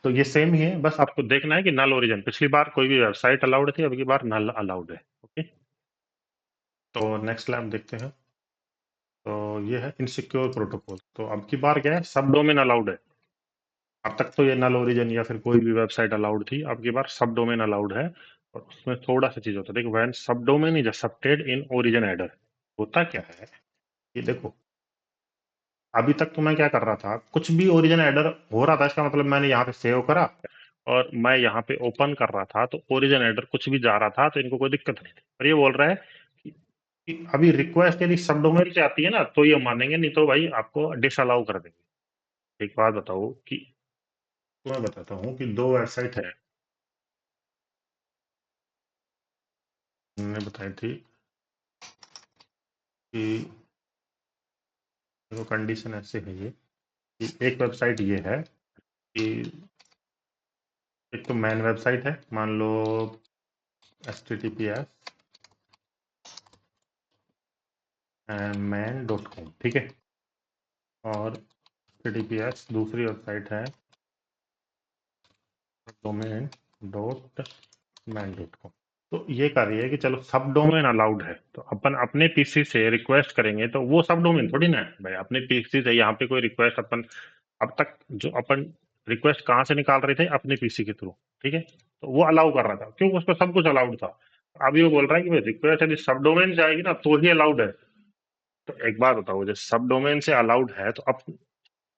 तो ये सेम ही है, बस आपको देखना है कि नल ओरिजिन, पिछली बार कोई भी वेबसाइट अलाउड थी, अब की बार नल अलाउड है, ओके। तो नेक्स्ट लैब देखते हैं। तो ये है इनसिक्योर प्रोटोकॉल। तो अब की बार क्या है, सब डोमेन अलाउड है। अब तक तो ये नल ओरिजिन या फिर कोई भी वेबसाइट अलाउड थी, अब की बार सब डोमेन अलाउड है। और उसमें थोड़ा सा चीज होता है, देखो व्हेन सब domain is accepted in origin adder. होता क्या है, ये देखो, अभी तक तो मैं क्या कर रहा था, कुछ भी ओरिजिन एडर हो रहा था, इसका मतलब मैंने यहाँ पे सेव करा और मैं यहाँ पे ओपन कर रहा था, तो ओरिजिन एडर कुछ भी जा रहा था, तो इनको कोई दिक्कत नहीं थी। पर ये बोल रहा है कि अभी रिक्वेस्ट यदि सब डोमेन से आती है ना, तो ये मानेंगे, नहीं तो भाई आपको डिस अलाउ कर देंगे। एक बात बताओ कि, तो मैं बताता हूँ कि 2 वेबसाइट है, मैंने बताई थी कि देखो कंडीशन ऐसे है ये, कि एक वेबसाइट ये है कि एक तो मैन वेबसाइट है, मान लो https man.com, ठीक है। और https दूसरी वेबसाइट है domain.man.com। तो ये कह रही है कि चलो सब डोमेन अलाउड है, तो अपन अपने पीसी से रिक्वेस्ट करेंगे तो वो सब डोमेन थोड़ी ना है भाई। अपने पीसी से यहाँ पे कोई रिक्वेस्ट अपन अब तक जो अपन रिक्वेस्ट कहाँ से निकाल रहे थे, अपने पीसी के थ्रू, ठीक है। तो वो अलाउ कर रहा था, क्यों, उसको सब कुछ अलाउड था। अभी वो बोल रहा है कि भाई रिक्वेस्ट यदि सब डोमेन से आएगी ना तो ही अलाउड है। तो एक बात बताओ, जैसे सब डोमेन से अलाउड है तो अब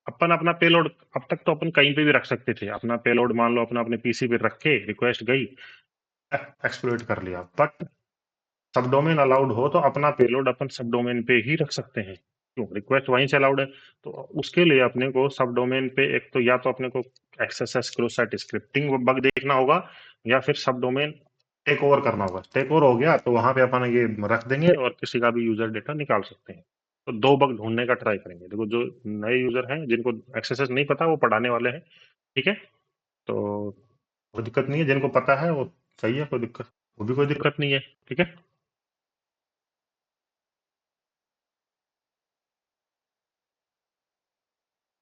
अपन अपना पेलोड, अब तक तो अपन कहीं पे भी रख सकते थे अपना पेलोड, मान लो अपना अपने पीसी पे रख के रिक्वेस्ट गई, एक्सप्लोइट कर लिया। बट सब डोमेन अलाउड हो तो अपना पेलोड अपन सब डोमेन पे ही रख सकते हैं, क्यों, रिक्वेस्ट वहीं से अलाउड है। तो उसके लिए अपने को सब डोमेन पे एक तो या तो अपने को XSS cross site scripting bug देखना होगा, या फिर सब डोमेन टेक ओवर करना होगा। टेक ओवर हो गया तो वहां पे अपन ये रख देंगे और किसी का भी यूजर डेटा निकाल सकते हैं। तो दो बग ढूंढने का ट्राई करेंगे। देखो जो नए यूजर हैं जिनको एक्सएसएस नहीं पता वो पढ़ाने वाले हैं, ठीक है। तो कोई दिक्कत नहीं है, जिनको पता है वो सही है, कोई दिक्कत, वो भी कोई दिक्कत नहीं है, ठीक है।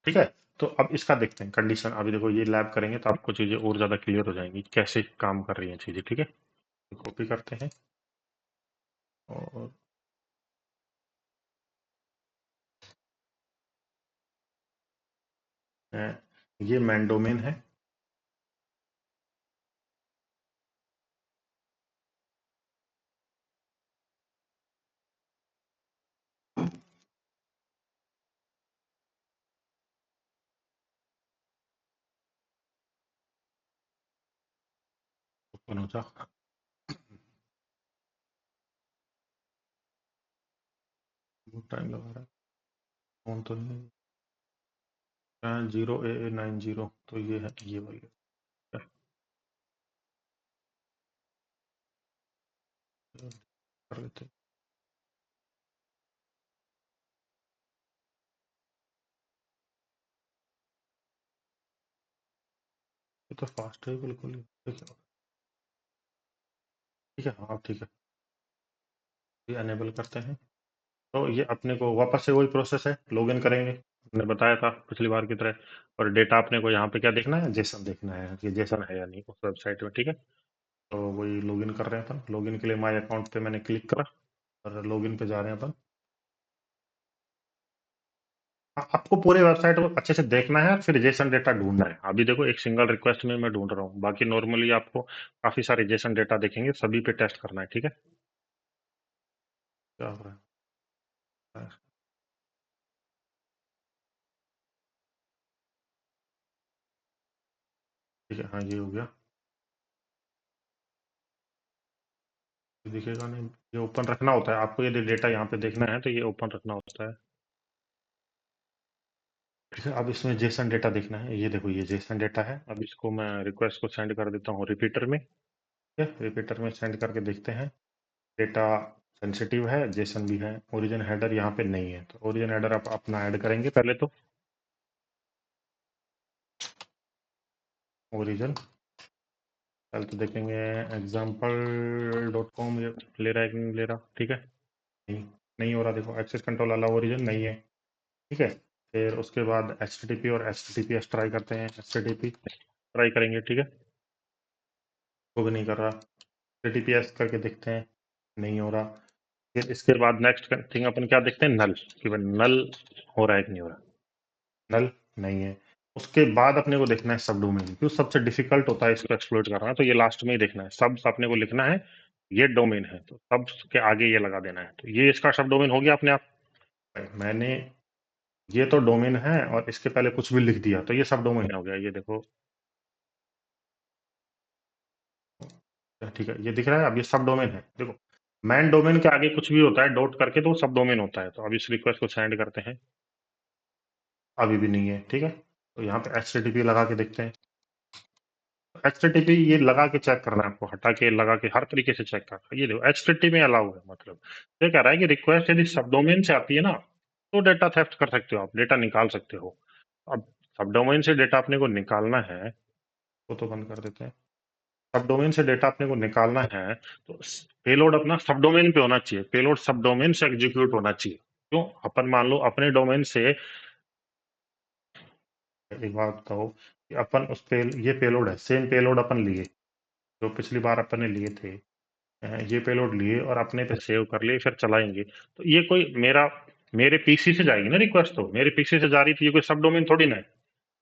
ठीक है। तो अब इसका देखते हैं कंडीशन। अभी देखो ये लैब करेंगे तो आपको चीजें और ज्यादा क्लियर हो जाएंगी कैसे काम कर रही हैं चीजें, ठीक है। कॉपी करते हैं और ये मैन डोमेन है। ओपन हो जा, बहुत टाइम लगा रहा है, फोन तो नहीं। 0AA90, तो ये है, ये वाली है। कर लेते हैं। ये तो फास्ट है बिल्कुल ही, ठीक है। ठीक है, हाँ ठीक है। ये अनेबल करते हैं। तो ये अपने को वापस से वही प्रोसेस है, लॉगिन करेंगे, हमने बताया था पिछली बार की तरह। और डेटा अपने को यहाँ पे क्या देखना है, जेसन देखना है कि जेसन है या नहीं उस वेबसाइट में, ठीक है। तो वही लॉगिन कर रहे हैं अपन। लॉगिन के लिए माय अकाउंट पे मैंने क्लिक करा और लॉगिन पे जा रहे हैं अपन। आपको पूरे वेबसाइट को अच्छे से देखना है और फिर जेसन डेटा ढूंढना है। अभी देखो एक सिंगल रिक्वेस्ट में मैं ढूंढ रहा हूँ, बाकी नॉर्मली आपको काफी सारे जेसन डेटा देखेंगे, सभी पे टेस्ट करना है, ठीक है। क्या हो रहा है, ठीक है, हाँ ये हो गया। ये दिखेगा नहीं, ये ओपन रखना होता है आपको, यदि डेटा यहाँ पे देखना है तो ये ओपन रखना होता है, ठीक है। अब इसमें जेसन डेटा देखना है, ये देखो ये जेसन डेटा है। अब इसको मैं रिक्वेस्ट को सेंड कर देता हूँ रिपीटर में, ठीक है। रिपीटर में सेंड करके देखते हैं। डेटा सेंसिटिव है, जेसन भी है। ओरिजिन हेडर यहाँ पे नहीं है, तो ओरिजिन हेडर आप अपना ऐड करेंगे पहले तो। ओरिजिन पहले तो देखेंगे एग्जाम्पल.com ये ले रहा है कि नहीं ले रहा, ठीक है। नहीं, नहीं हो रहा, देखो एक्सेस कंट्रोल वाला ओरिजिन नहीं है, ठीक है। फिर उसके बाद HTTP और HTTPS ट्राई करते हैं। HTTP ट्राई करेंगे, ठीक है। वो भी नहीं कर रहा। HTTPS करके देखते हैं, नहीं हो रहा। फिर इसके बाद नेक्स्ट थिंग अपन क्या देखते हैं, नल, कि भाई नल हो रहा है कि नहीं हो रहा। नल नहीं है। उसके बाद अपने को देखना है सब डोमेन, क्यों सबसे डिफिकल्ट होता है इसको एक्सप्लोर करना, तो ये लास्ट में ही देखना है। सब अपने को लिखना है, ये डोमेन है तो सब के आगे ये लगा देना है, तो ये इसका सब डोमेन हो गया अपने आप। मैंने ये तो डोमेन है और इसके पहले कुछ भी लिख दिया तो ये सब डोमेन हो गया, ये देखो, ठीक है, ये दिख रहा है। अब ये सब डोमेन है, देखो मैन डोमेन के आगे कुछ भी होता है डॉट करके तो वो सब डोमेन होता है। तो अब इस रिक्वेस्ट को सेंड करते हैं, अभी भी नहीं है, ठीक है। तो यहाँ पे HTTP लगा के देखते हैं। HTTP ये लगा के चेक करना है आपको, हटा के लगा के हर तरीके से चेक करना है। ये देखो HTTP में अलाउ है, मतलब ये कह रहा है कि रिक्वेस्ट यदि सब डोमेन से आती है ना तो डेटा थेफ्ट कर सकते हो, आप डेटा निकाल सकते हो। अब सब डोमेन से डेटा अपने को निकालना है, तो बंद कर देते हैं। सब डोमेन से डेटा अपने को निकालना है तो पेलोड अपना सब डोमेन पे होना चाहिए, पेलोड सब डोमेन से एग्जीक्यूट होना चाहिए। क्यों, अपन मान लो अपने डोमेन से, एक बात कहो कि अपन उस पे, ये पेलोड है, सेम पेलोड अपन लिए जो पिछली बार अपन ने लिए थे, ये पेलोड लिए और अपने पे सेव कर लिए, फिर चलाएंगे। तो ये कोई मेरे पीसी से जाएगी ना रिक्वेस्ट, तो मेरे पीसी से जा रही थी, ये कोई सब डोमेन थोड़ी ना है,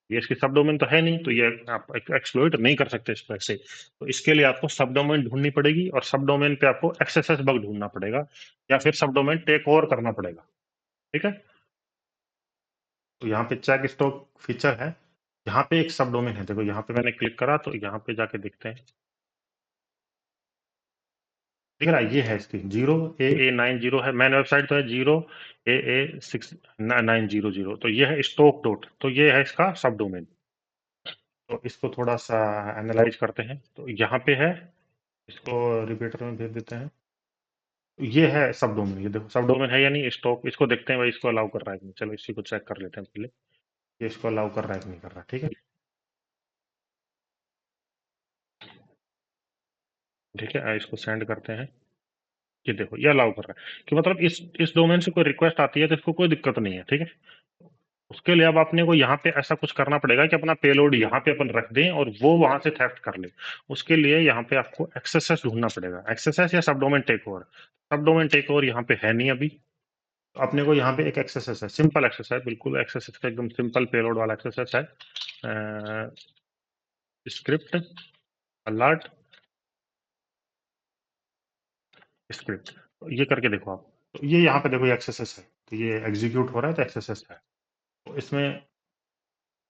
ये इसकी सब डोमेन तो है नहीं, तो ये आप एक्सप्लॉइट नहीं कर सकते इस पर से। तो इसके लिए आपको सब डोमेन ढूंढनी पड़ेगी, और सब डोमेन पे आपको एक्सएसएस बग ढूंढना पड़ेगा, या फिर सब डोमेन टेक ओवर करना पड़ेगा। ठीक है, तो यहाँ पे चेक स्टॉक फीचर है, यहाँ पे एक सब डोमेन है, देखो यहाँ पे मैंने क्लिक करा तो यहाँ पे जाके देखते हैं, दिख रहा है, ये है इसकी 0AA90 है, मैन वेबसाइट तो है 0AA6900, तो ये है स्टॉक डॉट, तो ये है इसका सब डोमेन। तो इसको थोड़ा सा एनालाइज करते हैं, तो यहाँ पे है, इसको रिपीटर में भेज देते हैं। तो ये है सब डोमेन, ये देखो सब डोमेन है या नहीं, स्टॉक, इसको देखते हैं भाई इसको अलाउ कर रहा है कि नहीं, चलो इसी को चेक कर लेते हैं पहले, ये इसको अलाउ कर रहा है कि नहीं कर रहा। ठीक है, ठीक है, इसको सेंड करते हैं, ये देखो ये अलाउ कर रहा है, कि मतलब इस डोमेन से कोई रिक्वेस्ट आती है तो इसको कोई दिक्कत नहीं है। ठीक है, उसके लिए अब अपने को यहाँ पे ऐसा कुछ करना पड़ेगा कि अपना पेलोड यहाँ पे अपन रख दें और वो वहां से थेफ्ट कर ले। उसके लिए यहाँ पे आपको एक्सेसेस ढूंढना पड़ेगा, एक्सेसेस या सब डोमेन टेक ओवर। सब डोमेन टेक ओवर यहाँ पे है नहीं अभी, तो अपने को यहाँ पे एक एक्सेसेस है, सिंपल एक्सेस है, बिल्कुल एक्सेसेस का एकदम सिंपल पेलोड वाला एक्सेसेस है, स्क्रिप्ट अलर्ट स्क्रिप्ट, ये करके देखो आप, तो ये यहाँ पे देखो ये एक्सेसेस है, तो ये एग्जीक्यूट हो रहा है, तो एक्सेसेस है, तो इसमें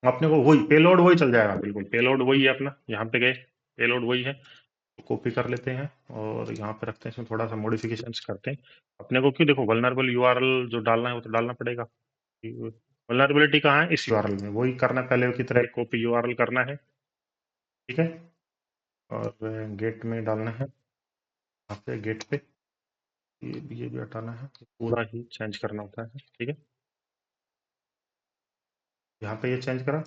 अपने को वही पेलोड वही चल जाएगा, बिल्कुल पेलोड वही है अपना, यहाँ पे गए पेलोड वही है, तो कॉपी कर लेते हैं और यहाँ पे रखते हैं, इसमें थोड़ा सा मॉडिफिकेशंस करते हैं। अपने को क्यों, देखो वल्नरेबल यूआरएल जो डालना है वो तो डालना पड़ेगा, वल्नरेबिलिटी कहाँ है, इस यूआरएल में, वही करना है, पहले की तरह कॉपी यूआरएल करना है। ठीक है, और गेट में डालना है, यहाँ पे गेट पे ये भी हटाना है, पूरा ही चेंज करना होता है। ठीक है, यहाँ पे ये चेंज करा,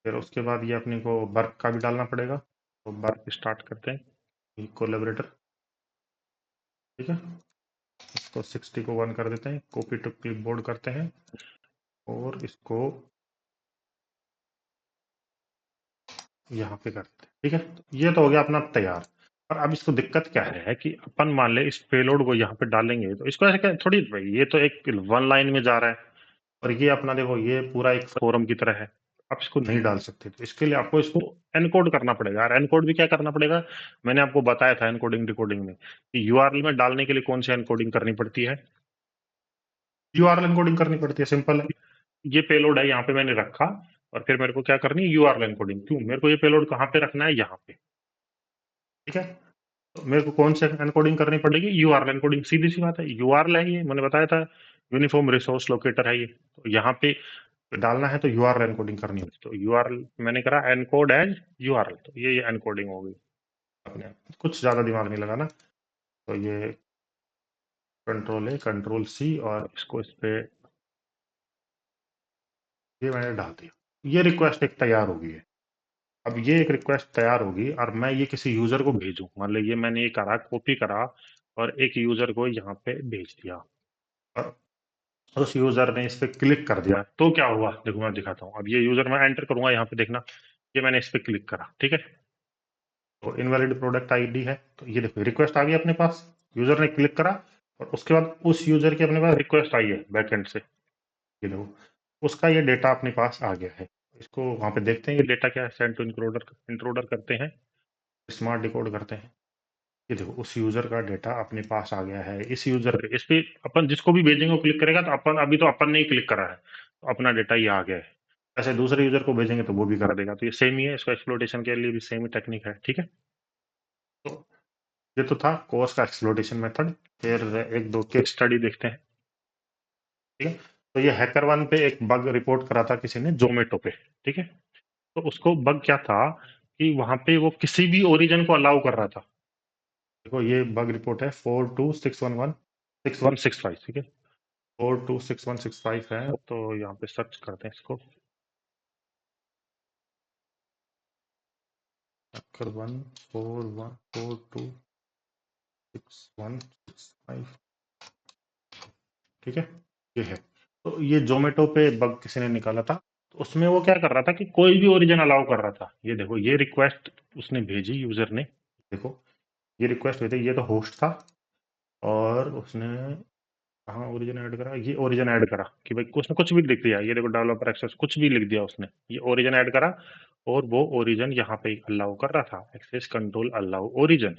फिर उसके बाद ये अपने को वर्क का भी डालना पड़ेगा, तो वर्क स्टार्ट करते हैं, कोलेबरेटर। ठीक है, इसको 60 को 1 कर देते हैं, कॉपी टू क्लिपबोर्ड करते हैं, और इसको यहाँ पे कर देते हैं। ठीक है, तो ये तो हो गया अपना तैयार। और अब इसको दिक्कत क्या है कि अपन मान ले इस पेलोड को यहाँ पे डालेंगे, तो इसको ऐसे थोड़ी भाई, ये तो एक वन लाइन में जा रहा है, और ये अपना देखो ये पूरा एक फोरम की तरह है, आप इसको नहीं डाल सकते, तो इसके लिए आपको इसको एनकोड करना पड़ेगा। और एनकोड भी क्या करना पड़ेगा, मैंने आपको बताया था एनकोडिंग डिकोडिंग में, कि यूआरएल में डालने के लिए कौन सी एनकोडिंग करनी पड़ती है, यूआरएल एनकोडिंग करनी पड़ती है, सिंपल है। ये पेलोड है यहाँ पे मैंने रखा, और फिर मेरे को क्या करनी है, यूआरएल एनकोडिंग, क्यों मेरे को ये पेलोड कहाँ पे रखना है, यहाँ पे। ठीक है, तो मेरे को कौन से एनकोडिंग करनी पड़ेगी, यूआरएल एनकोडिंग, सीधी सी बात है, यूआरएल है ये, मैंने बताया था यूनिफॉर्म रिसोर्स लोकेटर है ये, तो यहाँ पे डालना है तो यूआरएल एनकोडिंग करनी होती, तो यूआरएल मैंने करा एनकोड एज यूआरएल, तो ये एनकोडिंग हो गई अपने आप। कुछ ज्यादा दिमाग नहीं लगाना, तो ये कंट्रोल ए कंट्रोल सी, और इसको इस पे ये मैंने डाल दिया, ये रिक्वेस्ट एक तैयार होगी है। अब ये एक रिक्वेस्ट तैयार होगी, और मैं ये किसी यूजर को भेजूं, मान लो ये मैंने ये करा, कॉपी करा और एक यूजर को यहाँ पे भेज दिया, और उस यूजर ने इस पे क्लिक कर दिया, तो क्या हुआ देखो मैं दिखाता हूँ। अब ये यूजर मैं एंटर करूंगा यहाँ पे, देखना ये मैंने इस पे क्लिक करा, ठीक है, तो इनवैलिड प्रोडक्ट आईडी है, तो ये देखो रिक्वेस्ट आ गई अपने पास, यूजर ने क्लिक करा, और उसके बाद उस यूजर की अपने पास रिक्वेस्ट आई है बैकएंड से, ये देखो उसका ये डेटा अपने पास आ गया है। इसको वहां पे देखते हैं ये डेटा क्या है, सेंड टू इंक्लूडर इंट्रोडर करते हैं, स्मार्ट डिकोड करते हैं, ये देखो उस यूजर का डेटा अपने पास आ गया है, इस यूजर पे, इस पे अपन जिसको भी भेजेंगे वो क्लिक करेगा, तो अपन अभी तो अपन ने ही क्लिक करा है, तो अपना डेटा ये आ गया है। ऐसे दूसरे यूजर को भेजेंगे तो वो भी कर देगा, तो ये सेम ही है, इसको एक्सप्लोटेशन के लिए भी सेम ही टेक्निक है। ठीक है, तो ये तो था कोर्स का एक्सप्लोटेशन मेथड। फिर एक दो केस स्टडी देखते हैं। ठीक है, तो ये हैकर वन पे एक बग रिपोर्ट करा था किसी ने जोमेटो पे। ठीक है, तो उसको बग क्या था कि वहां पे वो किसी भी ओरिजिन को अलाउ कर रहा था। देखो ये बग रिपोर्ट है 4261161665। ठीक है, 426165 है, तो यहाँ पे सर्च करते हैं इसको, हैकर वन 41426165। ठीक है, ये है, तो ये जोमेटो पे बग किसी ने निकाला था, तो उसमें वो क्या कर रहा था कि कोई भी ओरिजिन अलाउ कर रहा था। ये देखो ये रिक्वेस्ट उसने भेजी यूजर ने, देखो ये रिक्वेस्ट हुई थी, ये तो होस्ट था और उसने कहाँ ओरिजिन ऐड करा, ये ओरिजिन ऐड करा कि भाई उसने कुछ भी लिख दिया, ये देखो डेवलपर एक्सेस कुछ भी लिख दिया उसने, ये ओरिजिन ऐड करा और वो ओरिजिन यहाँ पे अलाउ कर रहा था, एक्सेस कंट्रोल अलाउ ओरिजिन,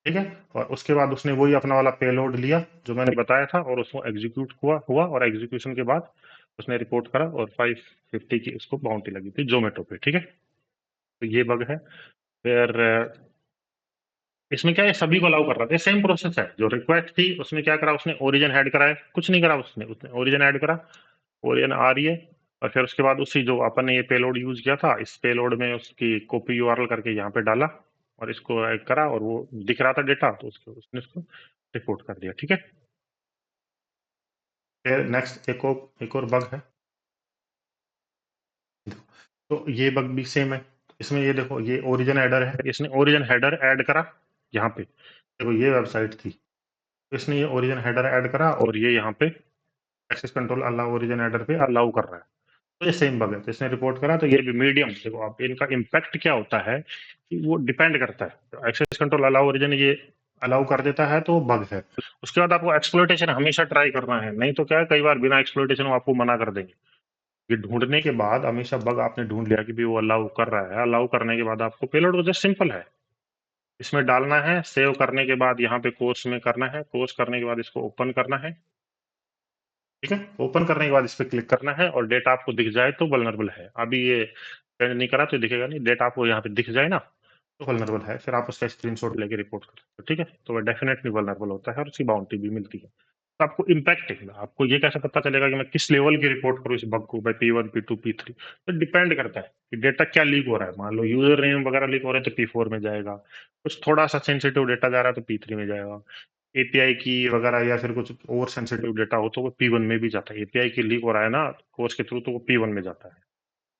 ठीक है। और उसके बाद उसने वही अपना वाला पेलोड लिया जो मैंने बताया था और उसको एग्जीक्यूट हुआ और एग्जीक्यूशन के बाद उसने रिपोर्ट करा और 550 की उसको बाउंटी लगी थी जोमेटो पे, ठीक है। तो ये बग है। फिर इसमें क्या है, सभी को अलाउ कर रहा था, सेम प्रोसेस है, जो रिक्वेस्ट थी उसमें क्या करा उसने, ओरिजिन ऐड करा है, कुछ नहीं करा उसने ओरिजिन ऐड करा, ओरिजिन आ रही है और फिर उसके बाद उसी जो अपन ने ये पेलोड यूज किया था, इस पेलोड में उसकी कॉपी यूआरएल करके यहाँ पे डाला और इसको ऐड करा और वो दिख रहा था डेटा, तो उसने उसको रिपोर्ट कर दिया, ठीक है। फिर नेक्स्ट एक और बग है, तो ये बग भी सेम है। इसमें ये देखो, ये ओरिजिन हेडर है, इसने ओरिजिन हेडर ऐड करा यहाँ पे, देखो ये वेबसाइट थी, इसने ये ओरिजिन हेडर ऐड करा और ये यहाँ पे access control allow origin header पे अलाउ कर रहा है, तो ये सेम बग है, तो इसने रिपोर्ट करा, तो ये भी मीडियम, देखो आप इनका इम्पैक्ट क्या होता है कि वो डिपेंड करता है, एक्सेस कंट्रोल अलाउ ओरिजिन ये अलाउ कर देता है तो बग है। उसके बाद आपको एक्सप्लोइटेशन हमेशा ट्राई करना है, नहीं तो क्या है कई बार बिना एक्सप्लोइटेशन वो आपको मना कर देंगे। ये ढूंढने के बाद हमेशा बग आपने ढूंढ लिया कि भी वो अलाउ कर रहा है, अलाउ करने के बाद आपको पेलोड तो जस्ट सिंपल है, इसमें डालना है, सेव करने के बाद यहाँ पे कोर्स में करना है, कोर्स करने के बाद इसको ओपन करना है, ठीक है। ओपन करने के बाद इस पर क्लिक करना है और डेटा आपको दिख जाए तो वल्नरेबल है, अभी ये चेंज नहीं करा तो दिखेगा नहीं, डेटा आपको यहाँ पे दिख जाए ना तो वल्नरेबल है, फिर आप उसका स्क्रीनशॉट लेके रिपोर्ट कर सकते हो, ठीक है। तो वो डेफिनेटली वल्नरेबल होता है और उसकी बाउंटी भी मिलती है। तो आपको इम्पैक्ट है, आपको ये कैसे पता चलेगा कि मैं किस लेवल की रिपोर्ट करूँ इस बग को, भाई P1 P2 P3, तो डिपेंड करता है कि डेटा क्या लीक हो रहा है, मान लो यूजर नेम वगैरह लीक हो रहे हैं तो P4 में जाएगा, कुछ थोड़ा सा सेंसिटिव डेटा जा रहा है तो P3 में जाएगा, एपीआई की वगैरह या फिर कुछ और सेंसिटिव डेटा हो तो वो P1 में भी जाता है, एपीआई की लीक हो रहा है ना कोर्स के थ्रू तो वो P1 में जाता है,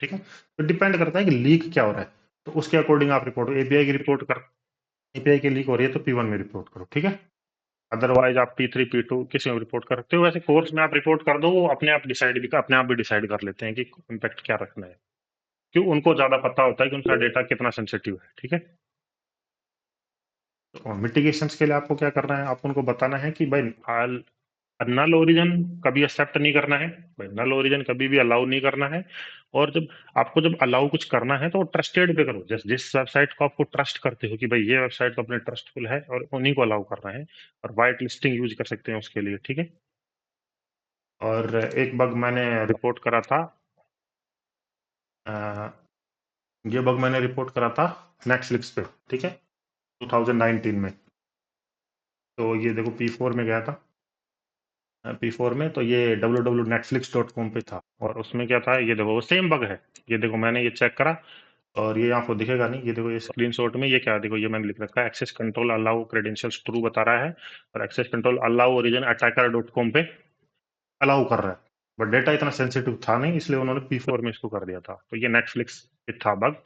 ठीक है। तो डिपेंड करता है कि लीक क्या हो रहा है, तो उसके अकॉर्डिंग आप रिपोर्ट, एपीआई की रिपोर्ट कर, एपीआई की लीक हो रही है तो P1 में रिपोर्ट करो, ठीक है। अदरवाइज आप P3 P2 किसी में रिपोर्ट कर सकते हो, वैसे कोर्स में आप रिपोर्ट कर दो, वो अपने आप भी डिसाइड कर लेते हैं कि इम्पैक्ट क्या रखना है, क्यों उनको ज्यादा पता होता है कि उनका डेटा कितना सेंसिटिव है, ठीक है। तो मिटिगेशंस के लिए आपको क्या करना है, आपको उनको बताना है कि भाई नल ओरिजिन कभी एक्सेप्ट नहीं करना है, भाई नल ओरिजिन कभी भी अलाउ नहीं करना है, और जब अलाउ कुछ करना है तो ट्रस्टेड पे करो, जिस जिस वेबसाइट को आपको ट्रस्ट करते हो कि भाई ये वेबसाइट तो अपने ट्रस्टफुल है और उन्हीं को अलाउ करना है, और वाइट लिस्टिंग यूज कर सकते हैं उसके लिए, ठीक है। और एक बग मैंने रिपोर्ट करा था, अ, ये बग मैंने रिपोर्ट करा था नेटफ्लिक्स पे, ठीक है, 2019 में। तो ये देखो P4 में गया था, P4 में, तो ये www.netflix.com पे था और उसमें क्या था, ये देखो वो सेम बग है, ये देखो मैंने ये चेक करा और ये आपको दिखेगा नहीं, ये देखो ये स्क्रीनशॉट में ये क्या, देखो ये मैंने लिख रखा है access control allow credentials true बता रहा है और access control allow origin attacker dot com पे अलाउ कर रहा है, बट डेटा इतना सेंसिटिव था नहीं इसलिए उन्होंने P4 में इसको कर दिया था, तो ये नेटफ्लिक्स पे था बग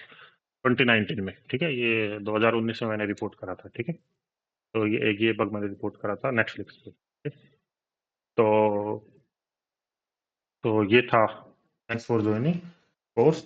2019 में, ठीक है, ये 2019 में मैंने रिपोर्ट करा था, ठीक है। तो ये बग मैंने रिपोर्ट करा था नेटफ्लिक्स पे, ठीक है? तो ये था, थैंक्स फॉर ज्वाइनिंग कोर्स।